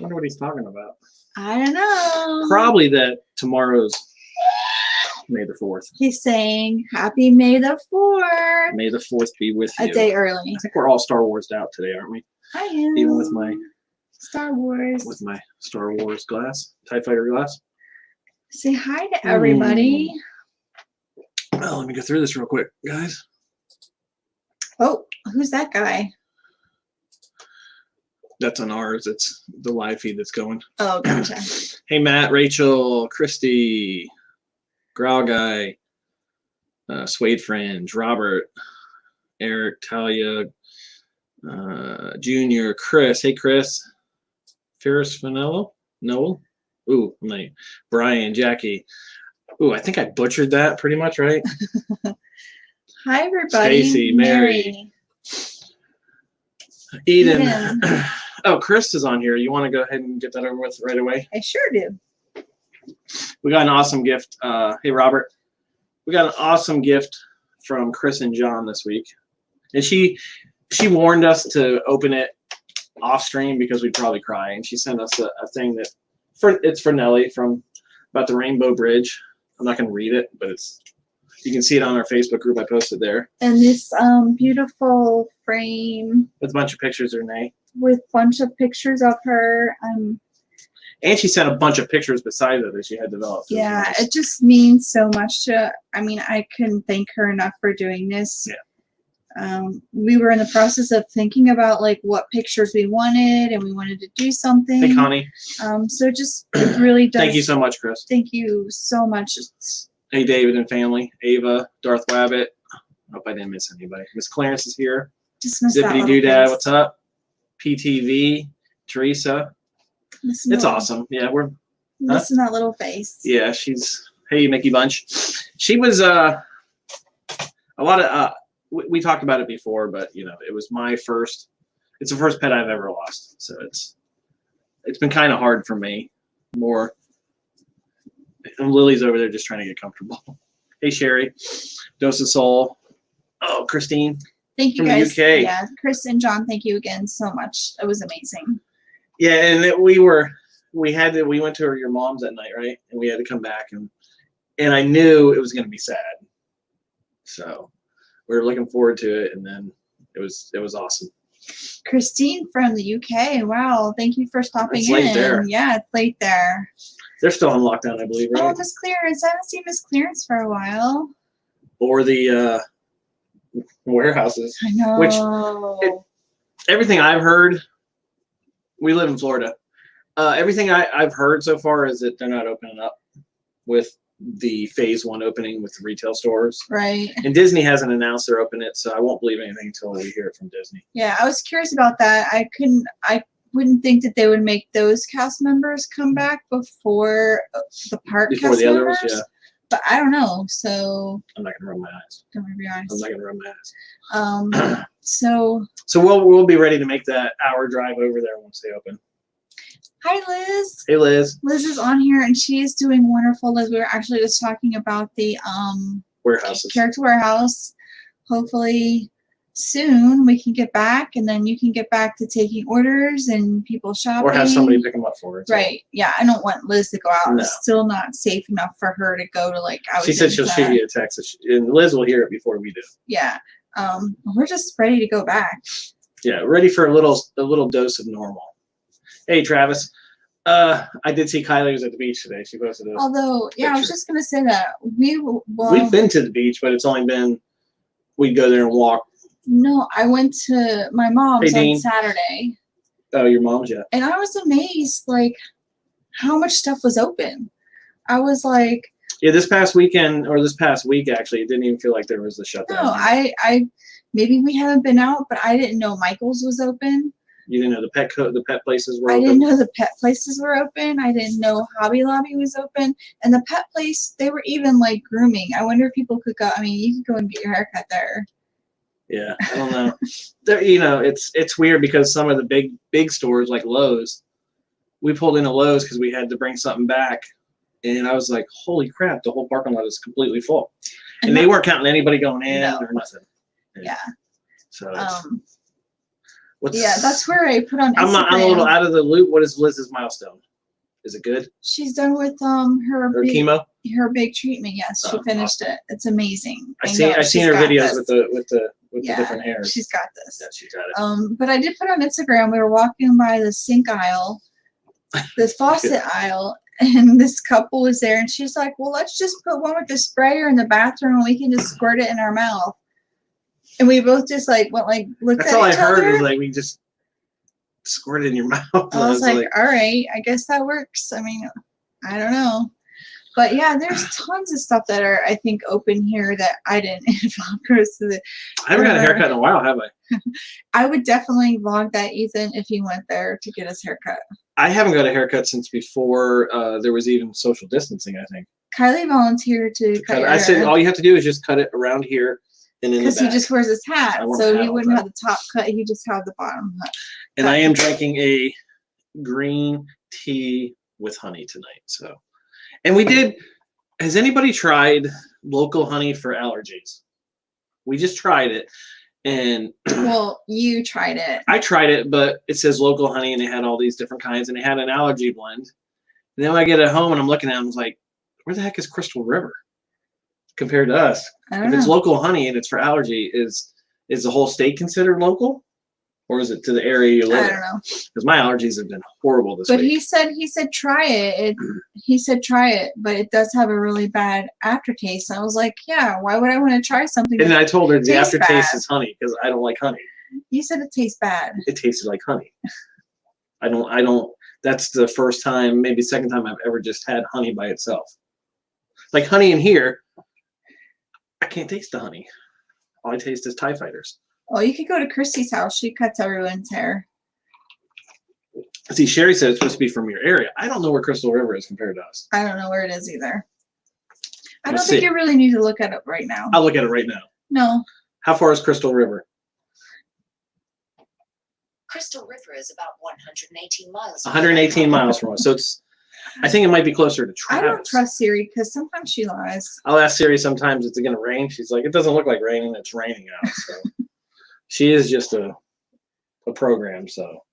wonder what he's talking about. I don't know. Probably that tomorrow's May the 4th. He's saying Happy May the 4th. May the 4th be with you. A day early. I think we're all Star Wars out today, aren't we? I am. Even with my Star Wars. With my Star Wars glass, TIE Fighter glass. Say hi to everybody. Well, let me go through this real quick, guys. Oh, who's that guy? That's on ours. It's the live feed that's going. Oh, gotcha. Hey, Matt, Rachel, Christy, Growl Guy, Suede Fringe, Robert, Eric, Talia, Junior, Chris. Hey, Chris. Ferris Vanello? Noel? Ooh, my Brian, Jackie. Ooh, I think I butchered that pretty much, right? Hi, everybody. Stacy, Mary. Eden. Oh, Chris is on here. You want to go ahead and get that over with right away? I sure do. We got an awesome gift. Hey, Robert. We got an awesome gift from Chris and John this week. And she warned us to open it off stream because we'd probably cry. And she sent us a thing that it's for Nellie from about the Rainbow Bridge. I'm not going to read it, but you can see it on our Facebook group. I posted there. And this beautiful frame with a bunch of pictures of Renee. With a bunch of pictures of her. And she sent a bunch of pictures besides it that she had developed. Yeah, nice. It just means so much to. I mean, I couldn't thank her enough for doing this. Yeah. We were in the process of thinking about like what pictures we wanted, and we wanted to do something. Hey, Connie. So it really does. Thank you so much, Chris. Thank you so much. Hey, David and family. Ava, Darth Wabbit. Hope I didn't miss anybody. Miss Clarence is here. Just miss Zippity Doodad, what's up? PTV, Teresa. It's awesome. Yeah, we're missing that little face. Yeah, she's. Hey, Mickey Bunch. She was a lot of. We talked about it before, but it was my first. It's the first pet I've ever lost, so it's been kind of hard for me. More. And Lily's over there just trying to get comfortable. Hey, Sherry, Dose of Soul. Oh, Christine. Thank you from guys. The UK. Yeah, Chris and John, thank you again so much. It was amazing. Yeah, and we went to your mom's that night, right? And we had to come back, and I knew it was going to be sad. So we were looking forward to it, and then it was awesome. Christine from the UK. Wow, thank you for stopping It's late in. there. Yeah, it's late there. They're still on lockdown, I believe, right? Oh, Miss Clearance. I haven't seen Miss Clearance for a while. Or the warehouses. I know. Which everything I've heard, we live in Florida. Everything I've heard so far is that they're not opening up with the phase 1 opening with the retail stores. Right. And Disney hasn't announced they're opening it, so I won't believe anything until we hear it from Disney. Yeah, I was curious about that. I wouldn't think that they would make those cast members come back before the park cast the members. others, yeah. But I don't know, so I'm not gonna rub my eyes. Don't worry, be honest. I'm not gonna rub my eyes. So we'll be ready to make that hour drive over there once they open. Hi, Liz. Hey, Liz. Liz is on here and she is doing wonderful. Liz, we were actually just talking about the warehouses. Character Warehouse. Hopefully soon we can get back, and then you can get back to taking orders and people shopping. Or have somebody pick them up for her. Right. Yeah, I don't want Liz to go out. No. It's still not safe enough for her to go to like out. She said she'll shoot you a text, and Liz will hear it before we do. Yeah. We're just ready to go back. Yeah, ready for a little dose of normal. Hey, Travis. I did see Kylie was at the beach today. She posted it. Although, yeah, I was just gonna say that we've been to the beach, but it's only been we'd go there and walk. No, I went to my mom's Hey, on Saturday. Oh, your mom's, yeah. And I was amazed, like, how much stuff was open. I was like, yeah, this past weekend or this past week, actually, it didn't even feel like there was a shutdown. No, I maybe we haven't been out, but I didn't know Michael's was open. You didn't know the pet places were open? open? I didn't know the pet places were open. I didn't know Hobby Lobby was open. And the pet place, they were even, like, grooming. I wonder if people could go. I mean, you could go and get your haircut there. Yeah, I don't know. It's weird because some of the big stores like Lowe's, we pulled into Lowe's because we had to bring something back, and I was like, "Holy crap! The whole parking lot is completely full," and they weren't counting anybody going in or nothing. Yeah. So What's Yeah, that's where I put on Instagram. I'm a little out of the loop. What is Liz's milestone? Is it good? She's done with her chemo? Her big treatment. Yes, she finished it. It's amazing. I've seen her videos with the different hairs. She's got this. Yeah, she's got it. But I did put on Instagram. We were walking by the sink aisle, the faucet aisle, and this couple was there, and she's like, "Well, let's just put one with the sprayer in the bathroom, and we can just squirt it in our mouth." And we both just looked That's at all each I heard other. was like we just squirt it in your mouth. I was like, all right, I guess that works. I mean, I don't know. But yeah, there's tons of stuff that are, I think, open here that I didn't vlog. I haven't got a haircut in a while, have I? I would definitely vlog that, Ethan, if you went there to get his haircut. I haven't got a haircut since before there was even social distancing, I think. Kylie volunteered to cut your hair. I said all you have to do is just cut it around here and in the back. Because he just wears his hat, so he wouldn't have the top cut. He just have the bottom cut. And I am drinking a green tea with honey tonight. So, and we did. Has anybody tried local honey for allergies? We just tried it, and well, you tried it. I tried it, but it says local honey, and they had all these different kinds, and they had an allergy blend. And then when I get it home and I'm looking at them, I was like, where the heck is Crystal River compared to us? If it's local honey and it's for allergy, is the whole state considered local, or is it to the area you live in? I don't know. Because my allergies have been horrible this week. But he said try it. He said try it, but it does have a really bad aftertaste. I was like, yeah, why would I want to try something? And then I told her the aftertaste bad? is honey because I don't like honey. You said it tastes bad. It tasted like honey. I don't. That's the first time, maybe second time I've ever just had honey by itself. Like honey in here, I can't taste the honey. All I taste is TIE Fighters. Oh, you could go to Christy's house. She cuts everyone's hair. See, Sherry said it's supposed to be from your area. I don't know where Crystal River is compared to us. I don't know where it is either. I Let's don't think see. you really need to look at it right now. I'll look at it right now. No. How far is Crystal River? Crystal River is about 118 miles. 118 miles from us. So it's. I think it might be closer to Travis. I don't trust Siri because sometimes she lies. I'll ask Siri sometimes, it's going to rain. She's like, it doesn't look like raining. It's raining out. So she is just a program. So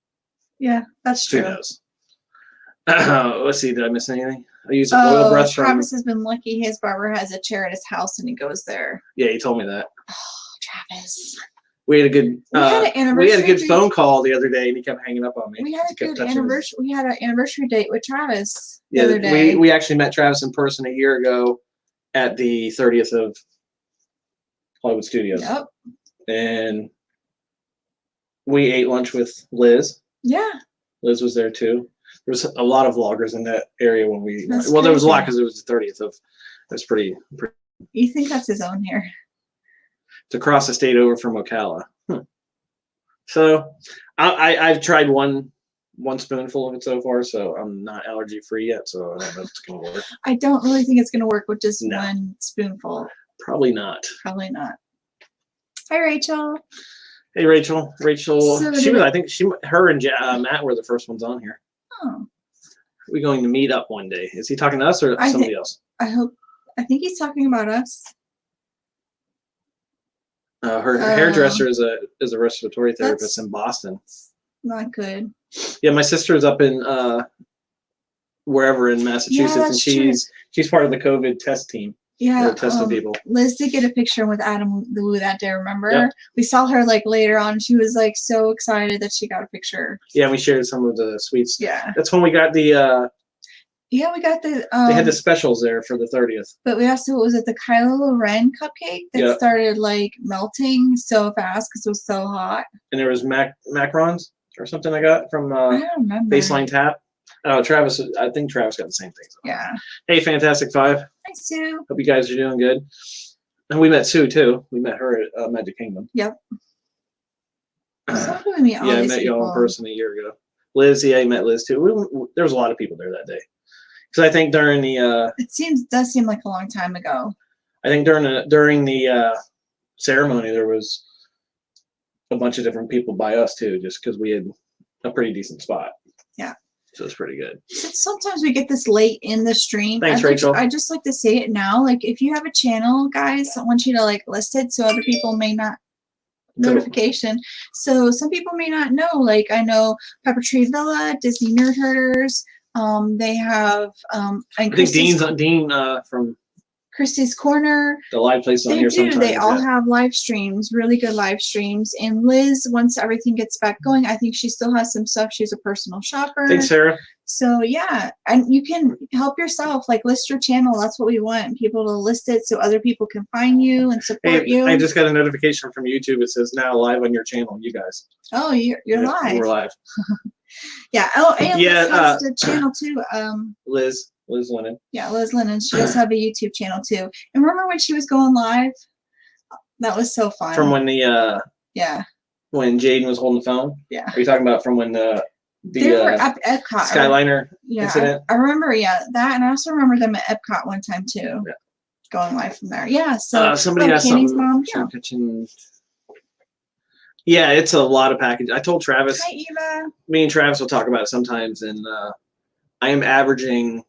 yeah, that's who true. knows? Let's see. Did I miss anything? I use oil brush from. Travis has been lucky. His barber has a chair at his house and he goes there. Yeah, he told me that. Oh, Travis. We had a good. We had a good date. phone call the other day, and he kept hanging up on me. We had a good anniversary. We had an anniversary date with Travis the Yeah, other day. we actually met Travis in person a year ago at the 30th of Hollywood Studios. Yep. And we ate lunch with Liz. Yeah. Liz was there too. There was a lot of vloggers in that area when we. That's well, there was a lot crazy. because it was the 30th of. That's pretty. You think that's his own hair? To cross the state over from Ocala. So I've tried one spoonful of it so far, so I'm not allergy free yet, so I don't know if it's gonna work. I don't really think it's gonna work with just No. one spoonful. Probably not. Probably not. Hi, Rachel. Hey, Rachel. So She was. I think her and Matt were the first ones on here. Oh, We're going to meet up one day. Is he talking to us or somebody else? I think he's talking about us. Her hairdresser is a respiratory therapist in Boston. Not good. Yeah, my sister is up in wherever in Massachusetts, and she's part of the COVID test team. Yeah, They're testing people. Liz did get a picture with Adam Lou that day. Remember? Yep. We saw her like later on. She was like so excited that she got a picture. Yeah, we shared some of the sweets. Yeah. That's when we got the. Yeah, we got the. They had the specials there for the 30th. But we also, was it the Kylo Loren cupcake that started like melting so fast because it was so hot? And there was macarons or something I got from I don't remember. Baseline Tap. Travis, I think Travis got the same thing. So. Yeah. Hey, Fantastic Five. Hi, Sue. Hope you guys are doing good. And we met Sue too. We met her at Magic Kingdom. Yep. So do we meet all I these met people? y'all in person a year ago. Liz, yeah, I met Liz too. There was a lot of people there that day. Because I think during the It does seem like a long time ago. I think during the ceremony there was a bunch of different people by us too, just because we had a pretty decent spot. Yeah. So it's pretty good. Sometimes we get this late in the stream. Thanks, Rachel. I just like to say it now. Like if you have a channel, guys, I want you to like list it so other people may not notification. So some people may not know. Like I know Pepper Tree Villa, Disney Nerd Herders. They have and I think Christie's, Dean from Christie's Corner. the live place on They here do. sometimes. They all yeah. have live streams, really good live streams. And Liz, once everything gets back going, I think she still has some stuff. She's a personal shopper. Thanks, Sarah. So yeah, and you can help yourself. Like list your channel. That's what we want, people to list it so other people can find you and support Hey, you. I just got a notification from YouTube. It says now live on your channel, you guys. Oh, you're Yeah, live. We're live. Yeah. Oh, and Yeah, Liz has the channel too. Liz Lennon. Yeah, Liz Lennon. She does have a YouTube channel too. And remember when she was going live? That was so fun. From when the yeah. when Jaden was holding the phone. Yeah. Are you talking about from when the They were at Epcot. Skyliner Yeah, incident? I remember. Yeah, that, and I also remember them at Epcot one time too. Yeah. Going live from there. Yeah. So Somebody has Kenny's something. mom. Yeah. Kitchen. Yeah, it's a lot of packages. I told Travis. Hi, Eva. Me and Travis will talk about it sometimes, and I am averaging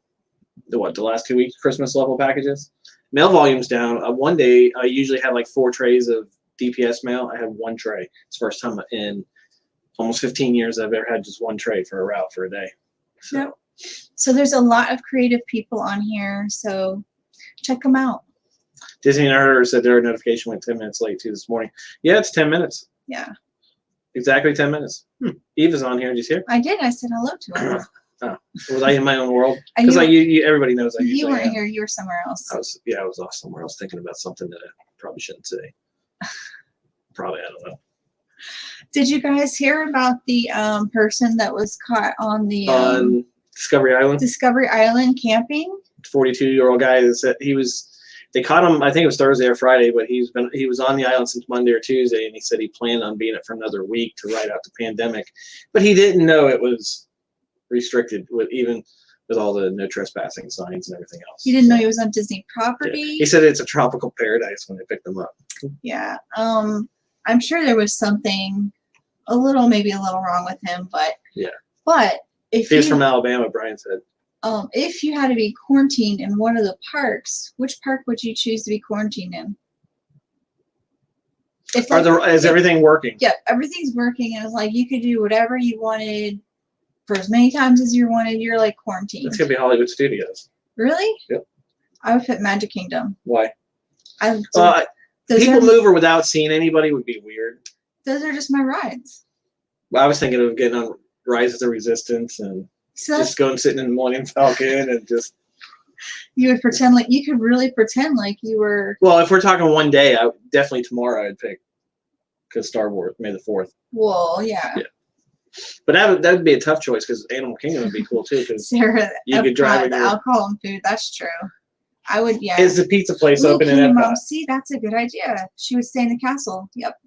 the last 2 weeks Christmas level packages. Mail volume's down. One day I usually have like 4 trays of DPS mail. I have 1 tray. It's the first time in almost 15 years I've ever had just 1 tray for a route for a day. So. Yep. So there's a lot of creative people on here. So check them out. Disney Nerd said their notification went 10 minutes late too this morning. Yeah, it's 10 minutes. Yeah. Exactly 10 minutes. Eva's on here. Did you see her? I did. I said hello to her. Oh, was I in my own world? And Because you- everybody knows I You usually weren't am. here. You were somewhere else. I was off somewhere else thinking about something that I probably shouldn't say. Probably, I don't know. Did you guys hear about the person that was caught on the On Discovery Island, Discovery Island camping? 42-year-old guy that said they caught him, I think it was Thursday or Friday, but he was on the island since Monday or Tuesday, and he said he planned on being it for another week to ride out the pandemic. But he didn't know it was restricted with all the no trespassing signs and everything else. You didn't know he was on Disney property? Yeah. He said it's a tropical paradise when they picked him up. Yeah. I'm sure there was something maybe a little wrong with him, but yeah. But if He's you, from Alabama, Brian said. if you had to be quarantined in one of the parks, which park would you choose to be quarantined in? If Is everything working? Yeah, everything's working, and it's like you could do whatever you wanted for as many times as you wanted. You're like quarantined. It's gonna be Hollywood Studios. Really? Yep. I would put Magic Kingdom. Why? Those People are, mover without seeing anybody would be weird. Those are just my rides. I was thinking of getting on Rise of the Resistance and So just going sitting in the Millennium Falcon and just. you would pretend like you could really pretend like you were. Well, if we're talking one day, definitely tomorrow I'd pick because Star Wars, May the 4th. Well, yeah. Yeah. But that would be a tough choice because Animal Kingdom would be cool too. Because Sarah, you could drive the in your- alcohol and food. That's true. I would, yeah. Is the pizza place Ooh, open in can your Epcot? mom see? That's a good idea. She would stay in the castle. Yep,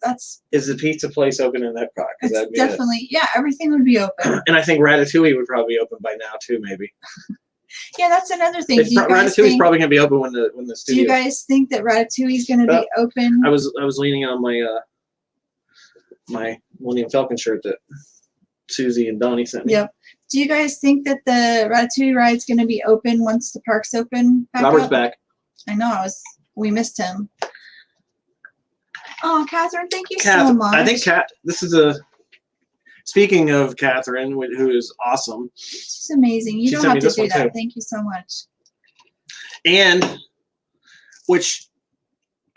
Is the pizza place open in Epcot? Because it's that'd be definitely, yeah, everything would be open. And I think Ratatouille would probably be open by now too, maybe. Yeah, that's another thing. Do you guys Ratatouille's think, probably gonna be open when the do studio. you guys think that Ratatouille is going to be open? I was leaning on my my Millennium Falcon shirt that Susie and Donnie sent me. Yep. Do you guys think that the Ratatouille ride's going to be open once the park's open? Robert's up? back. I know. We missed him. Oh, Catherine, thank you so Catherine, much. I think this is speaking of Catherine, who is awesome. She's amazing. You She don't sent have me to this do one, that. too. Thank you so much. And which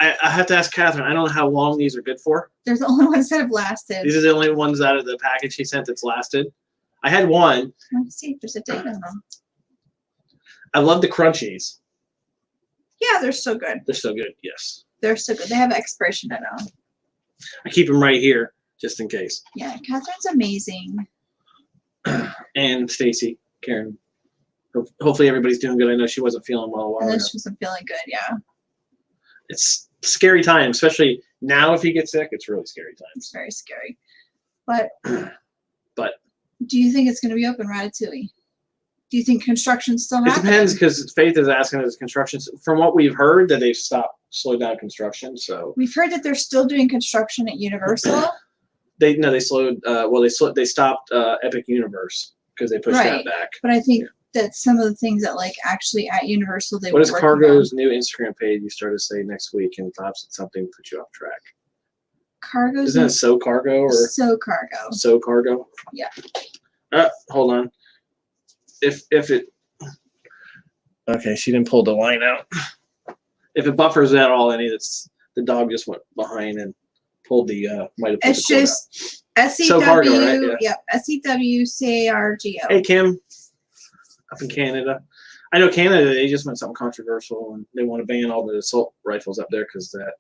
I have to ask Catherine, I don't know how long these are good for. There's the only ones that have lasted. These are the only ones out of the package she sent that's lasted. I had one. Let's see if there's a date on them. I love the crunchies. Yeah, they're so good. They're so good, yes. They're so good. They have an expiration date on them. I keep them right here just in case. Yeah, Catherine's amazing. And Stacy, Karen. Hopefully everybody's doing good. I know she wasn't feeling well a while And ago. this wasn't feeling good. Yeah, It's scary time, especially now if you get sick, it's really scary it's times. very scary. But But do you think it's going to be open, Ratatouille? Do you think construction's still it happening? depends because Faith is asking us construction. From what we've heard, that they've slowed down construction. So We've heard that they're still doing construction at Universal. they slowed. They stopped Epic Universe because they pushed Right. that back. But I think that some of the things that like actually at Universal they What were is working on. Cargo's new Instagram page? You started to say next week, and thoughts that something put you off track. cargo's Isn't it so cargo or so cargo. so cargo? Yeah. Hold on. If it. Okay, she didn't pull the line out. If it buffers at all any, that's the dog just went behind and pulled the might have pulled It's the cord just SEW. So cargo, right? Yeah. Yep. SEWCARGO. Hey Kim, up in Canada. I know Canada, they just went something controversial and they want to ban all the assault rifles up there because that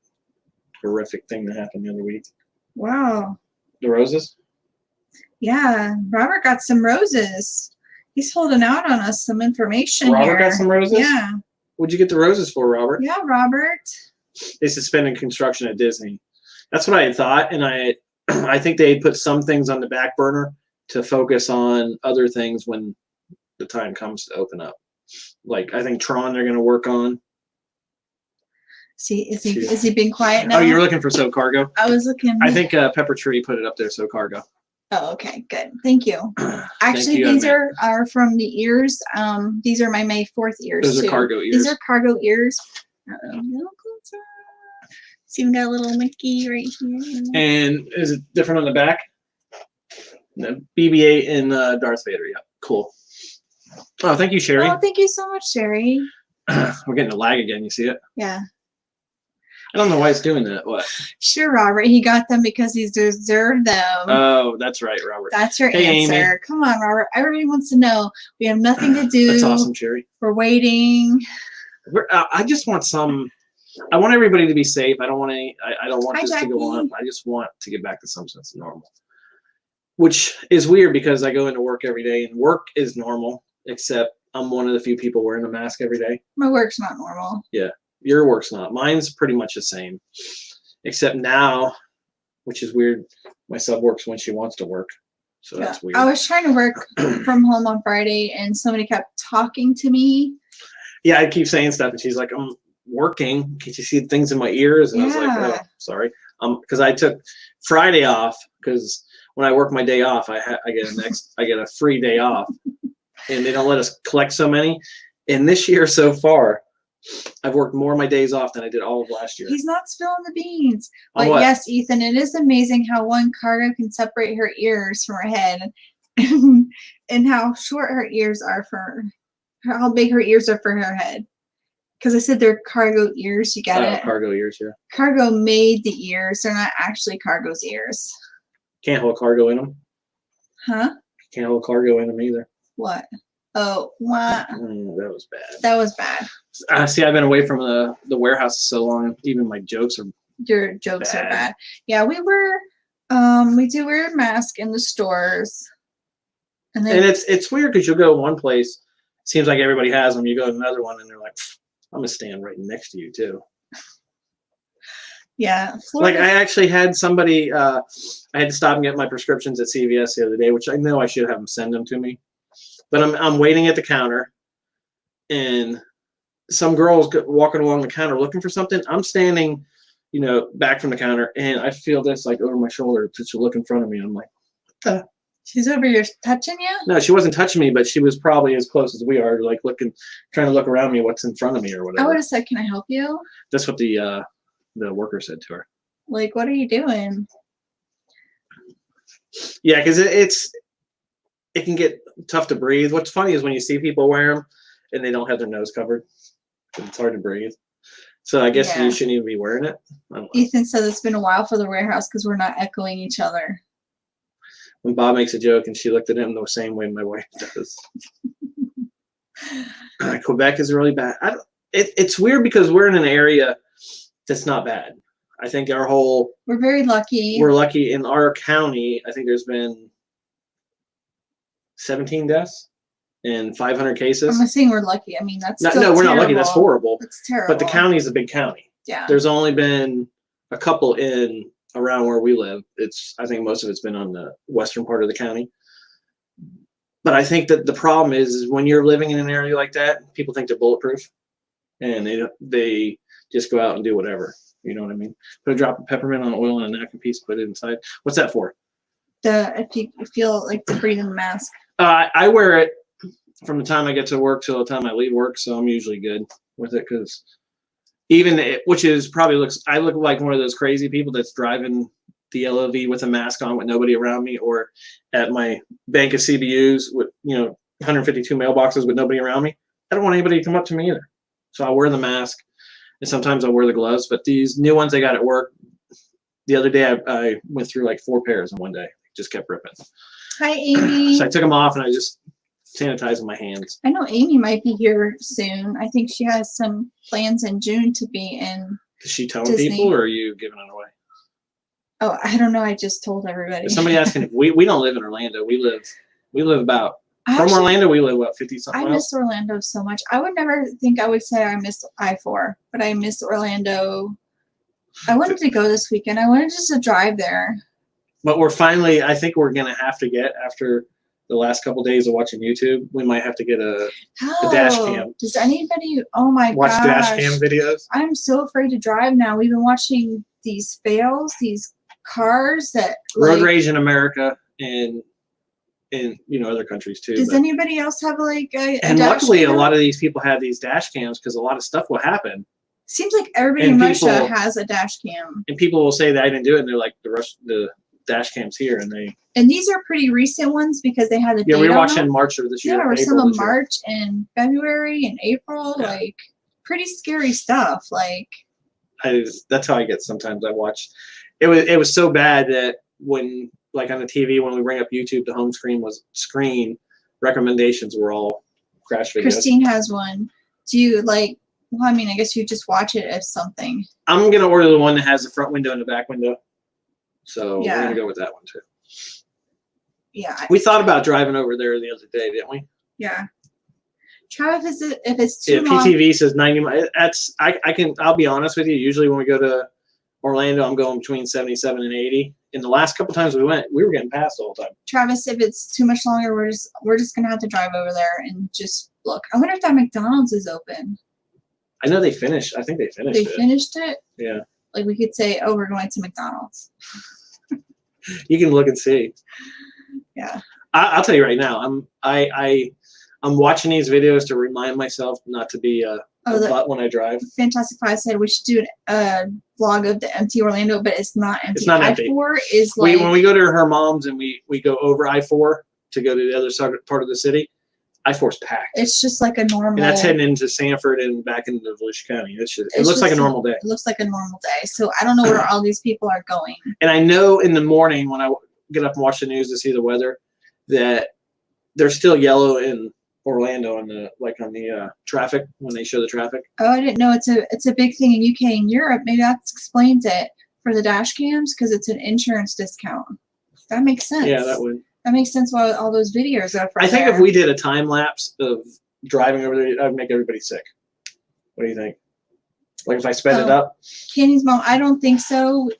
horrific thing that happened the other week. Wow. The roses? Yeah. Robert got some roses. He's holding out on us some information Robert here. got some roses? Yeah. What'd you get the roses for, Robert? Yeah, Robert. They suspended construction at Disney. That's what I had thought, and I think they put some things on the back burner to focus on other things when the time comes to open up. Like I think Tron they're going to work on. See, is he being quiet now? Oh, you're looking for So Cargo? I was looking. I think Pepper Tree put it up there, So Cargo. Oh, okay, good. Thank you. Actually, you, these are from the ears. These are my May 4th ears. Those too. are cargo ears. These are cargo ears. A little closer. See, we got a little Mickey right here. And is it different on the back? No, BB-8 and Darth Vader. Yeah, cool. Oh, thank you, Sherry. Oh, thank you so much, Sherry. We're getting a lag again. You see it? Yeah. I don't know why it's doing that. What? Sure, Robert. He got them because he's deserved them. Oh, that's right, Robert. That's your Hey, answer. Amy. Come on, Robert. Everybody wants to know. We have nothing to do. That's awesome, Sherry. We're waiting. I just want some. I want everybody to be safe. I don't want any. I don't want Hi, this to go Jackie. on. I just want to get back to some sense of normal, which is weird because I go into work every day and work is normal, except I'm one of the few people wearing a mask every day. My work's not normal. Your work's not. Mine's pretty much the same, except now, which is weird. My sub works when she wants to work, so Yeah. that's weird. I was trying to work from home on Friday, and somebody kept talking to me. Yeah, I keep saying stuff, and she's like, "I'm working. Can't you see things in my ears?" And I was like, Yeah. "Oh, sorry." Because I took Friday off because when I work my day off, I get a free day off, and they don't let us collect so many. And this year so far, I've worked more of my days off than I did all of last year. He's not spilling the beans. On But what? yes, Ethan, it is amazing how one cargo can separate her ears from her head and how short her ears are how big her ears are for her head. Because I said they're cargo ears. You get it? Cargo ears, yeah. Cargo made the ears. They're not actually cargo's ears. Can't hold cargo in them. Huh? Can't hold cargo in them either. What? Oh, what? That was bad. That was bad. See, I've been away from the warehouse so long. Even my jokes are. Your jokes are Bad. bad. Yeah, we do wear a mask in the stores. And then And it's weird because you'll go one place, seems like everybody has them. You go to another one, and they're like, "I'm gonna stand right next to you too." yeah, Like Florida, I actually had somebody. I had to stop and get my prescriptions at CVS the other day, which I know I should have them send them to me. But I'm waiting at the counter, and some girl's walking along the counter looking for something. I'm standing, back from the counter, and I feel this like over my shoulder to look in front of me. I'm like, what the? she's over here touching you. No, she wasn't touching me, but she was probably as close as we are, like trying to look around me, what's in front of me or I whatever. would have said, "Can I help you?" That's what the worker said to her. Like, what are you doing? Yeah, because it can get tough to breathe. What's funny is when you see people wear them and they don't have their nose covered, it's hard to breathe. So I guess Yeah. you shouldn't even be wearing it. I don't know. Ethan said it's been a while for the warehouse because we're not echoing each other. When Bob makes a joke and she looked at him the same way my wife does. Quebec is really bad. It's weird because we're in an area that's not bad. I think We're very lucky. we're lucky in our county. I think there's been 17 deaths and 500 cases. I'm not saying we're lucky. I mean, that's No, still we're not lucky. That's terrible. horrible. That's terrible. But the county is a big county. Yeah. There's only been a couple in around where we live. I think most of it's been on the western part of the county. But I think that the problem is when you're living in an area like that, people think they're bulletproof, and they just go out and do whatever. You know what I mean? Put a drop of peppermint on oil and a napkin piece, put it inside. What's that for? If you feel like to breathe in the mask. I wear it from the time I get to work till the time I leave work, so I'm usually good with it because which is probably I look like one of those crazy people that's driving the LOV with a mask on with nobody around me, or at my bank of CBUs with 152 mailboxes with nobody around me. I don't want anybody to come up to me either. So I wear the mask, and sometimes I wear the gloves. But these new ones I got at work, the other day I went through like 4 pairs in one day. Just kept ripping. Hi, Amy. So I took them off and I just sanitized my hands. I know Amy might be here soon. I think she has some plans in June to be in. Is she telling Disney. people, or are you giving it away? Oh, I don't know. I just told everybody. Is somebody asking if we don't live in Orlando. We live about from Actually, Orlando. We live what 50 something I miles. miss Orlando so much. I would never think I would say I miss I-4, but I miss Orlando. I wanted to go this weekend. I wanted just to drive there. But we're finally. I think we're gonna have to get, after the last couple days of watching YouTube, we might have to get a dash cam. Does anybody? Oh my Watch gosh! dash cam videos. I'm so afraid to drive now. We've been watching these fails, these cars that Road rage in America and in other countries too. Does but- anybody else have like a and dash luckily, cam? a lot of these people have these dash cams because a lot of stuff will happen, Seems like everybody and in Russia people- has a dash cam. and people will say that I didn't do it, and they're like, the dash cams here, and they And these are pretty recent ones because they had the we date were on watching them. March of this year. Yeah, or April some of of this year. March and February and April, Yeah. like pretty scary stuff. Like That's how I get sometimes. I watch. It was so bad that when, like, on the TV, when we bring up YouTube, the home screen recommendations were all crash videos. Christine has one. Do you like? Well, I mean, I guess you just watch it as something. I'm gonna order the one that has the front window and the back window. So Yeah. we're gonna go with that one too. Yeah, We thought about driving over there the other day, didn't we? yeah. Travis, if it's too Yeah, long, PTV says 90 miles. I'll be honest with you. Usually when we go to Orlando, I'm going between 77 and 80. In the last couple times we went, we were getting passed the whole time. Travis, if it's too much longer, we're just gonna have to drive over there and just look. I wonder if that McDonald's is open. I know they finished. I think they finished They it. finished it. Yeah. Like we could say, oh, we're going to McDonald's. You can look and see. Yeah. I'll tell you right now. I'm watching these videos to remind myself not to be a butt when I drive. Fantastic Five said we should do a vlog of the empty Orlando, but it's not empty. It's not empty. I-4 is like When we go to her mom's and we go over I-4 to go to the other side part of the city, I-4 is packed. it's just like a normal. And that's heading into Sanford and back into Volusia County. It It's looks like a just- normal day. It looks like a normal day. So I don't know where all these people are going. And I know in the morning when I get up and watch the news to see the weather that they're still yellow in Orlando on the traffic when they show the traffic. Oh, I didn't know it's a big thing in UK and Europe. Maybe that explains it for the dash cams because it's an insurance discount. That makes sense. Yeah, that would. That makes sense why all those videos are from I think there. if we did a time lapse of driving over there, I'd make everybody sick. What do you think? Like if I sped it up? Candy's mom, I don't think so.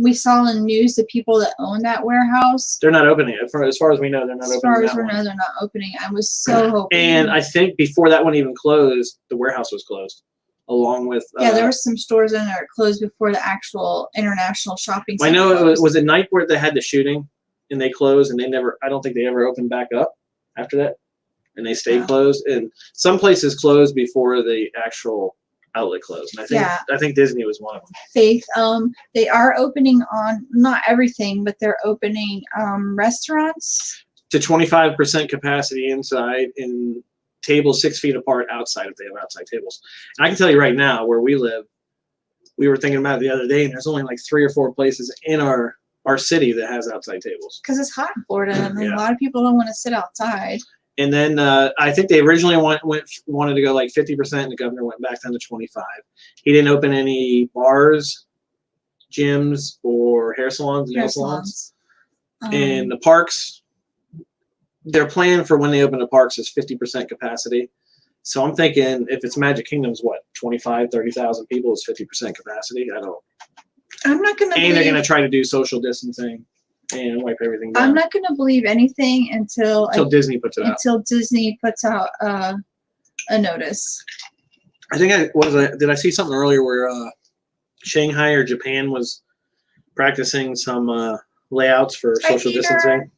We saw in the news the people that own that warehouse. They're not opening it. As far as we know, they're not As opening far as that we one. know, they're not opening. I was so hoping. And I think before that one even closed, the warehouse was closed, along with. Yeah, there were some stores in there that closed before the actual international shopping I center. know it closed. was at Nightport they had the shooting, and they closed, and I don't think they ever opened back up after that, and they stayed Yeah. closed. And some places closed before the actual outlet closed. And I think Disney was one of them. Faith. They are opening on not everything, but they're opening restaurants. To 25% capacity inside, and tables 6 feet apart outside if they have outside tables. And I can tell you right now, where we live, we were thinking about it the other day, and there's only like 3 or 4 places in our city that has outside tables. Because it's hot in Florida, and Yeah. a lot of people don't want to sit outside. And then I think they originally wanted to go like 50%, and the governor went back down to 25. He didn't open any bars, gyms, or hair salons, nail Hair salons. salons. And the parks, their plan for when they open the parks is 50% capacity. So I'm thinking if it's Magic Kingdom's, what, 25, 30,000 people is 50% capacity? I don't. I'm not gonna. And they're believe, going to try to do social distancing and wipe everything down I'm not gonna believe anything until Disney puts it out. until Disney puts out a notice. I think did I see something earlier where Shanghai or Japan was practicing some layouts for Hi, social Peter. distancing?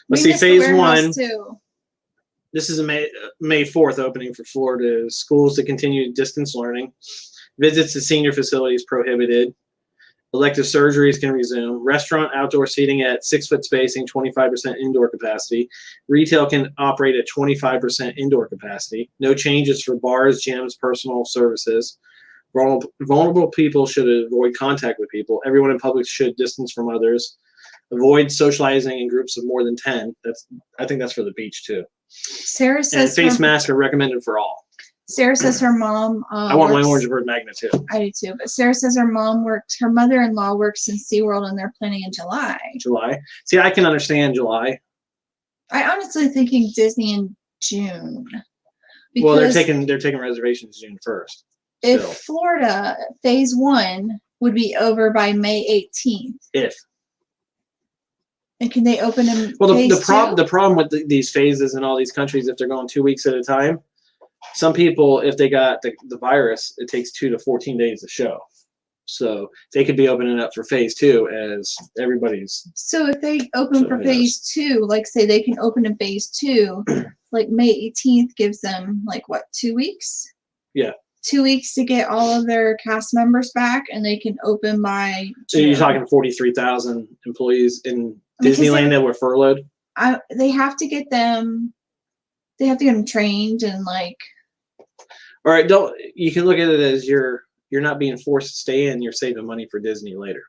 Let's We see, missed the phase warehouse, 1. too. This is a May 4th opening for Florida schools to continue distance learning. Visits to senior facilities prohibited. Elective surgeries can resume. Restaurant outdoor seating at 6-foot spacing, 25% indoor capacity. Retail can operate at 25% indoor capacity. No changes for bars, gyms, personal services. Vulnerable people should avoid contact with people. Everyone in public should distance from others. Avoid socializing in groups of more than 10. I think that's for the beach too. Sarah And says face masks are recommended for all. Sarah says her mom. I want my works- orange bird magnet too. I do too. But Sarah says her mom works. Her mother-in-law works in SeaWorld, and they're planning in July. July. See, I can understand July. I honestly thinking Disney in June. Well, they're Because taking reservations June 1st. if still. Florida phase 1 would be over by May 18th, If and can they open in well, phase the 2? problem with these phases in all these countries, if they're going 2 weeks at a time, some people, if they got the virus, it takes 2 to 14 days to show. So they could be opening up for phase 2 as everybody's. So if they open So for who phase 2, like say they can open in phase 2, like May 18th gives them like what, 2 weeks? Yeah. 2 weeks to get all of their cast members back, and they can open by So you're June. talking 43,000 employees in I mean, 'cause Disneyland that were furloughed. they have to get them. They have to get them trained and like. All right, you can look at it as you're not being forced to stay in. You're saving money for Disney later,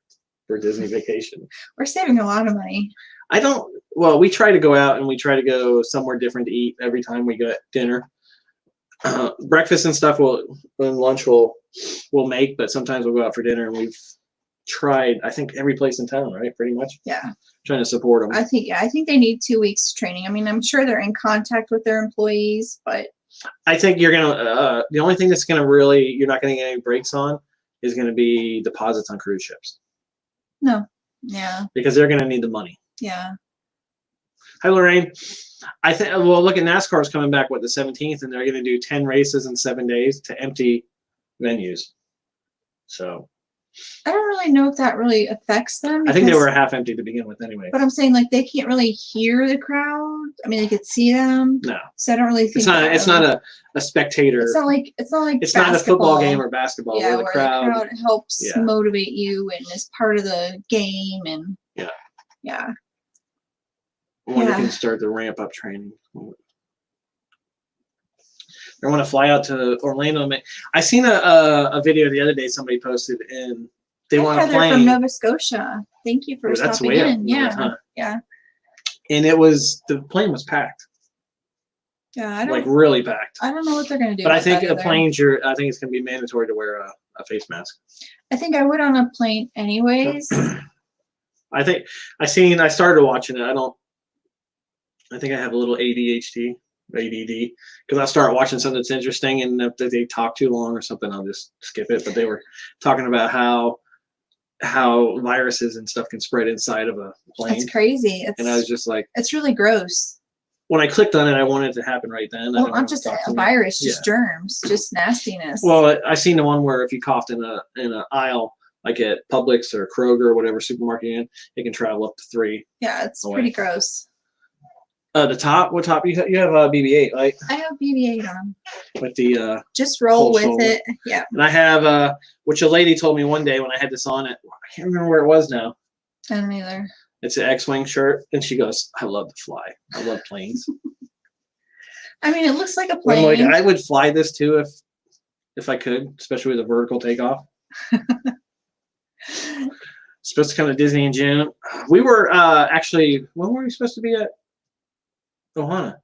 for Disney vacation. We're saving a lot of money. Well, we try to go out and we try to go somewhere different to eat every time we get dinner. Breakfast and stuff and lunch we'll make, but sometimes we'll go out for dinner, and we've tried, I think, every place in town, right? Pretty much. Yeah. Trying to support them. I think they need 2 weeks training. I mean, I'm sure they're in contact with their employees, but I think you're gonna. The only thing that's gonna really you're not gonna get any breaks on is gonna be deposits on cruise ships. no. Yeah. Because they're gonna need the money. Yeah. Hi, Lorraine. I think. Well, look at NASCAR's coming back the 17th, and they're gonna do 10 races in 7 days to empty venues. So I don't really know if that really affects them. I think they because- were half empty to begin with, anyway. But I'm saying like they can't really hear the crowd. I mean, they could see them. No, So I don't really think it's not. that It's really- not a spectator. It's not like It's not a football game or basketball yeah, where the crowd. helps Yeah. motivate you and is part of the game and Yeah. Yeah. When you Yeah. can start the ramp up training. I want to fly out to Orlando. I seen a video the other day somebody posted, and they Hi, want a Heather from plane. Nova Scotia. Thank you for Oh, that's stopping way up in. north, Yeah. huh? Yeah. And the plane was packed, Yeah. I like don't really packed. know what they're gonna do. But I with think that a either. plane, I think it's gonna be mandatory to wear a face mask. I think I would on a plane anyways. I think I started watching it. I think I have a little ADD, because I start watching something that's interesting, and if they talk too long or something, I'll just skip it. But they were talking about how viruses and stuff can spread inside of a plane, It's crazy. and I was just like, It's really gross. when I clicked on it, I wanted it to happen right then. I Well, didn't not want it just to talk to a me. virus, just germs, just nastiness. Well, I seen the one where if you coughed in a aisle, like at Publix or Kroger or whatever supermarket you're in, it can travel up to 3. yeah, it's away. pretty gross. What top? You have BB-8, right? I have BB-8 on. With the Just roll Cold with shoulder. it. Yeah. and I have which a lady told me one day when I had this on it. I can't remember where it was now. I don't either. It's an X-wing shirt, and she goes, "I love to fly. I love planes." I mean, it looks like a I'm plane. like, I would fly this too if I could, especially with a vertical takeoff. Supposed to come to Disney in June. We were actually, when were we supposed to be at Ohana?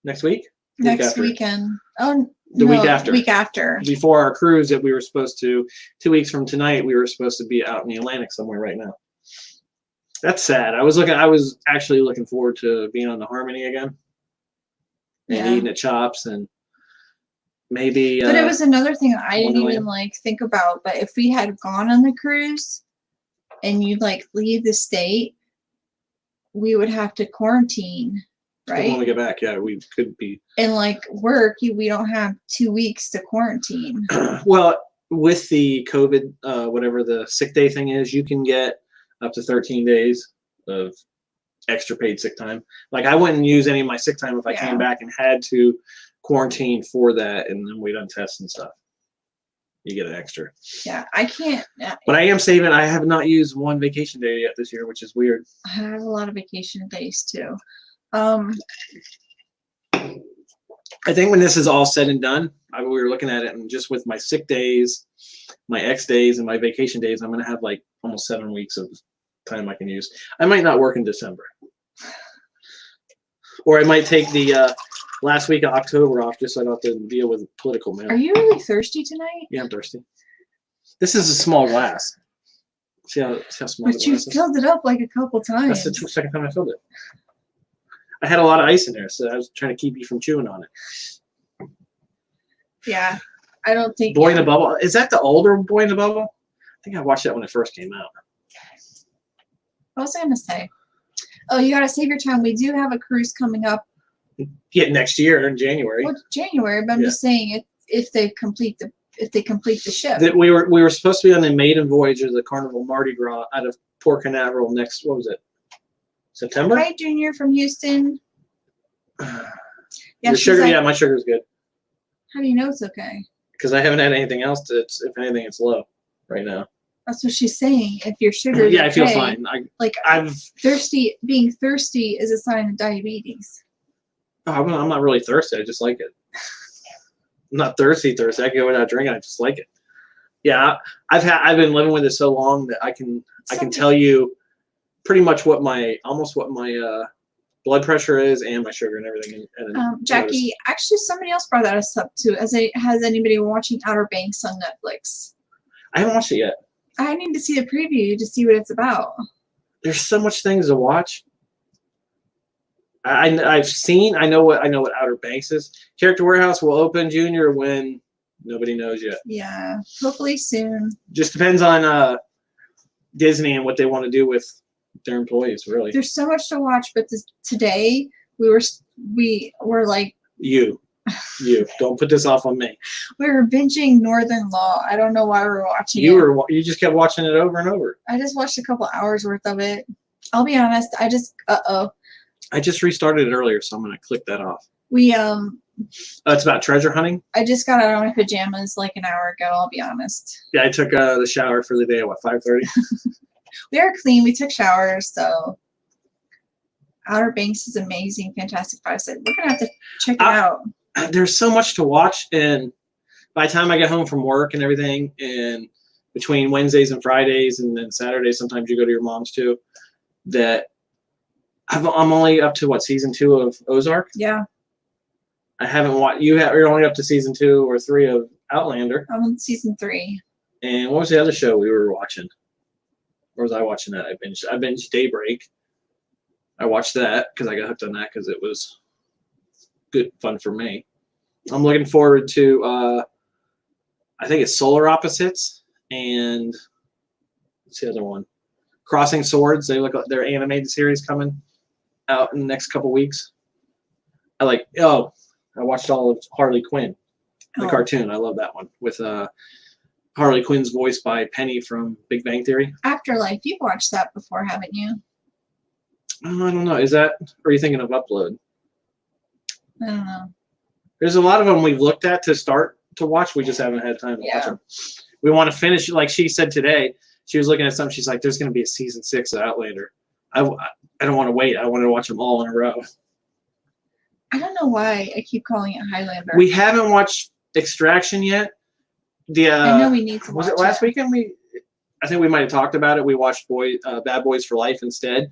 Next week? Week Next after. weekend. Oh, The week after. Week after. Before our cruise that we were supposed to, 2 weeks from tonight, we were supposed to be out in the Atlantic somewhere right now. That's sad. I was actually looking forward to being on the Harmony again. And Yeah. eating at Chops and maybe But it was another thing I didn't Wonderland. even like think about. But if we had gone on the cruise and you like leave the state, we would have to quarantine, when we right? get back, yeah, we could be. And like work, we don't have 2 weeks to quarantine. Well, with the COVID, whatever the sick day thing is, you can get up to 13 days of extra paid sick time. Like I wouldn't use any of my sick time if I Yeah. came back and had to quarantine for that and then wait on tests and stuff. you get an extra. Yeah, I can't. But I am saving. I have not used one vacation day yet this year, which is weird. I have a lot of vacation days too. I think when this is all said and done, we were looking at it, and just with my sick days, my X days, and my vacation days, I'm going to have like almost 7 weeks of time I can use. I might not work in December. Or I might take the last week of October off just so I don't have to deal with political mail. Are you really thirsty tonight? Yeah, I'm thirsty. This is a small glass. See how small the But you glass is? filled it up like a couple times. That's the second time I filled it. I had a lot of ice in there, so I was trying to keep you from chewing on it. Yeah, I don't think. Boy in a Bubble. Is that the older Boy in a Bubble? I think I watched that when it first came out. What was I gonna say? Oh, you gotta save your time. We do have a cruise coming up. Yeah, next year in January. Well, January, but I'm just saying if they complete the ship. That we were supposed to be on the maiden voyage of the Carnival Mardi Gras out of Port Canaveral next. What was it? September. Hi, Junior from Houston. Yeah, Your she's sugar. like, Yeah, my sugar's good how do you know it's okay? because I haven't had anything else. If anything, it's low right now. That's what she's saying. If your sugar is Yeah, I feel okay, fine. Like I've. being thirsty is a sign of diabetes. I'm not really thirsty. I just like it. I'm not thirsty. I can go without drinking. I just like it. Yeah, I've been living with it so long that I can tell you pretty much what my blood pressure is and my sugar and everything. And Jackie, actually, somebody else brought that up too. Has anybody watching Outer Banks on Netflix? I haven't watched it yet. I need to see the preview to see what it's about. There's so much things to watch. I know what Outer Banks is. Character Warehouse will open, Junior, when nobody knows yet. Yeah, hopefully soon. Just depends on Disney and what they want to do with their employees. Really, There's so much to watch, but today we were like you don't put this off on me. we were binging Northern Law. I don't know why we were watching it. You just kept watching it over and over. I just watched a couple hours worth of it. I'll be honest. I just restarted it earlier, so I'm gonna click that off. we It's about treasure hunting. I just got out of my pajamas like an hour ago. I'll be honest. Yeah, I took the shower for the day at 5:30. We are clean. We took showers, so Outer Banks is amazing. Fantastic Five. So we're gonna have to check it out. There's so much to watch, and by the time I get home from work and everything, and between Wednesdays and Fridays, and then Saturdays, sometimes you go to your mom's too. That I'm only up to season 2 of Ozark. Yeah. I haven't watched. You're only up to season 2 or 3 of Outlander. I'm on season 3. And what was the other show we were watching? Or was I watching that? I binged Daybreak. I watched that because I got hooked on that because it was good fun for me. I'm looking forward to I think it's Solar Opposites and what's the other one? Crossing Swords. They look like their animated series coming out in the next couple weeks. I watched all of Harley Quinn, the cartoon. I love that one with Harley Quinn's voiced by Penny from Big Bang Theory. Afterlife. You've watched that before, haven't you? I don't know. Or are you thinking of Upload? I don't know. There's a lot of them we've looked at to start to watch. We just haven't had time to watch them. We want to finish, like she said today. She was looking at something. She's like, "There's going to be a season 6 of Outlander." I don't want to wait. I want to watch them all in a row. I don't know why I keep calling it Highlander. We haven't watched Extraction yet. I know we need to. Was it last weekend? I think we might have talked about it. We watched Bad Boys for Life instead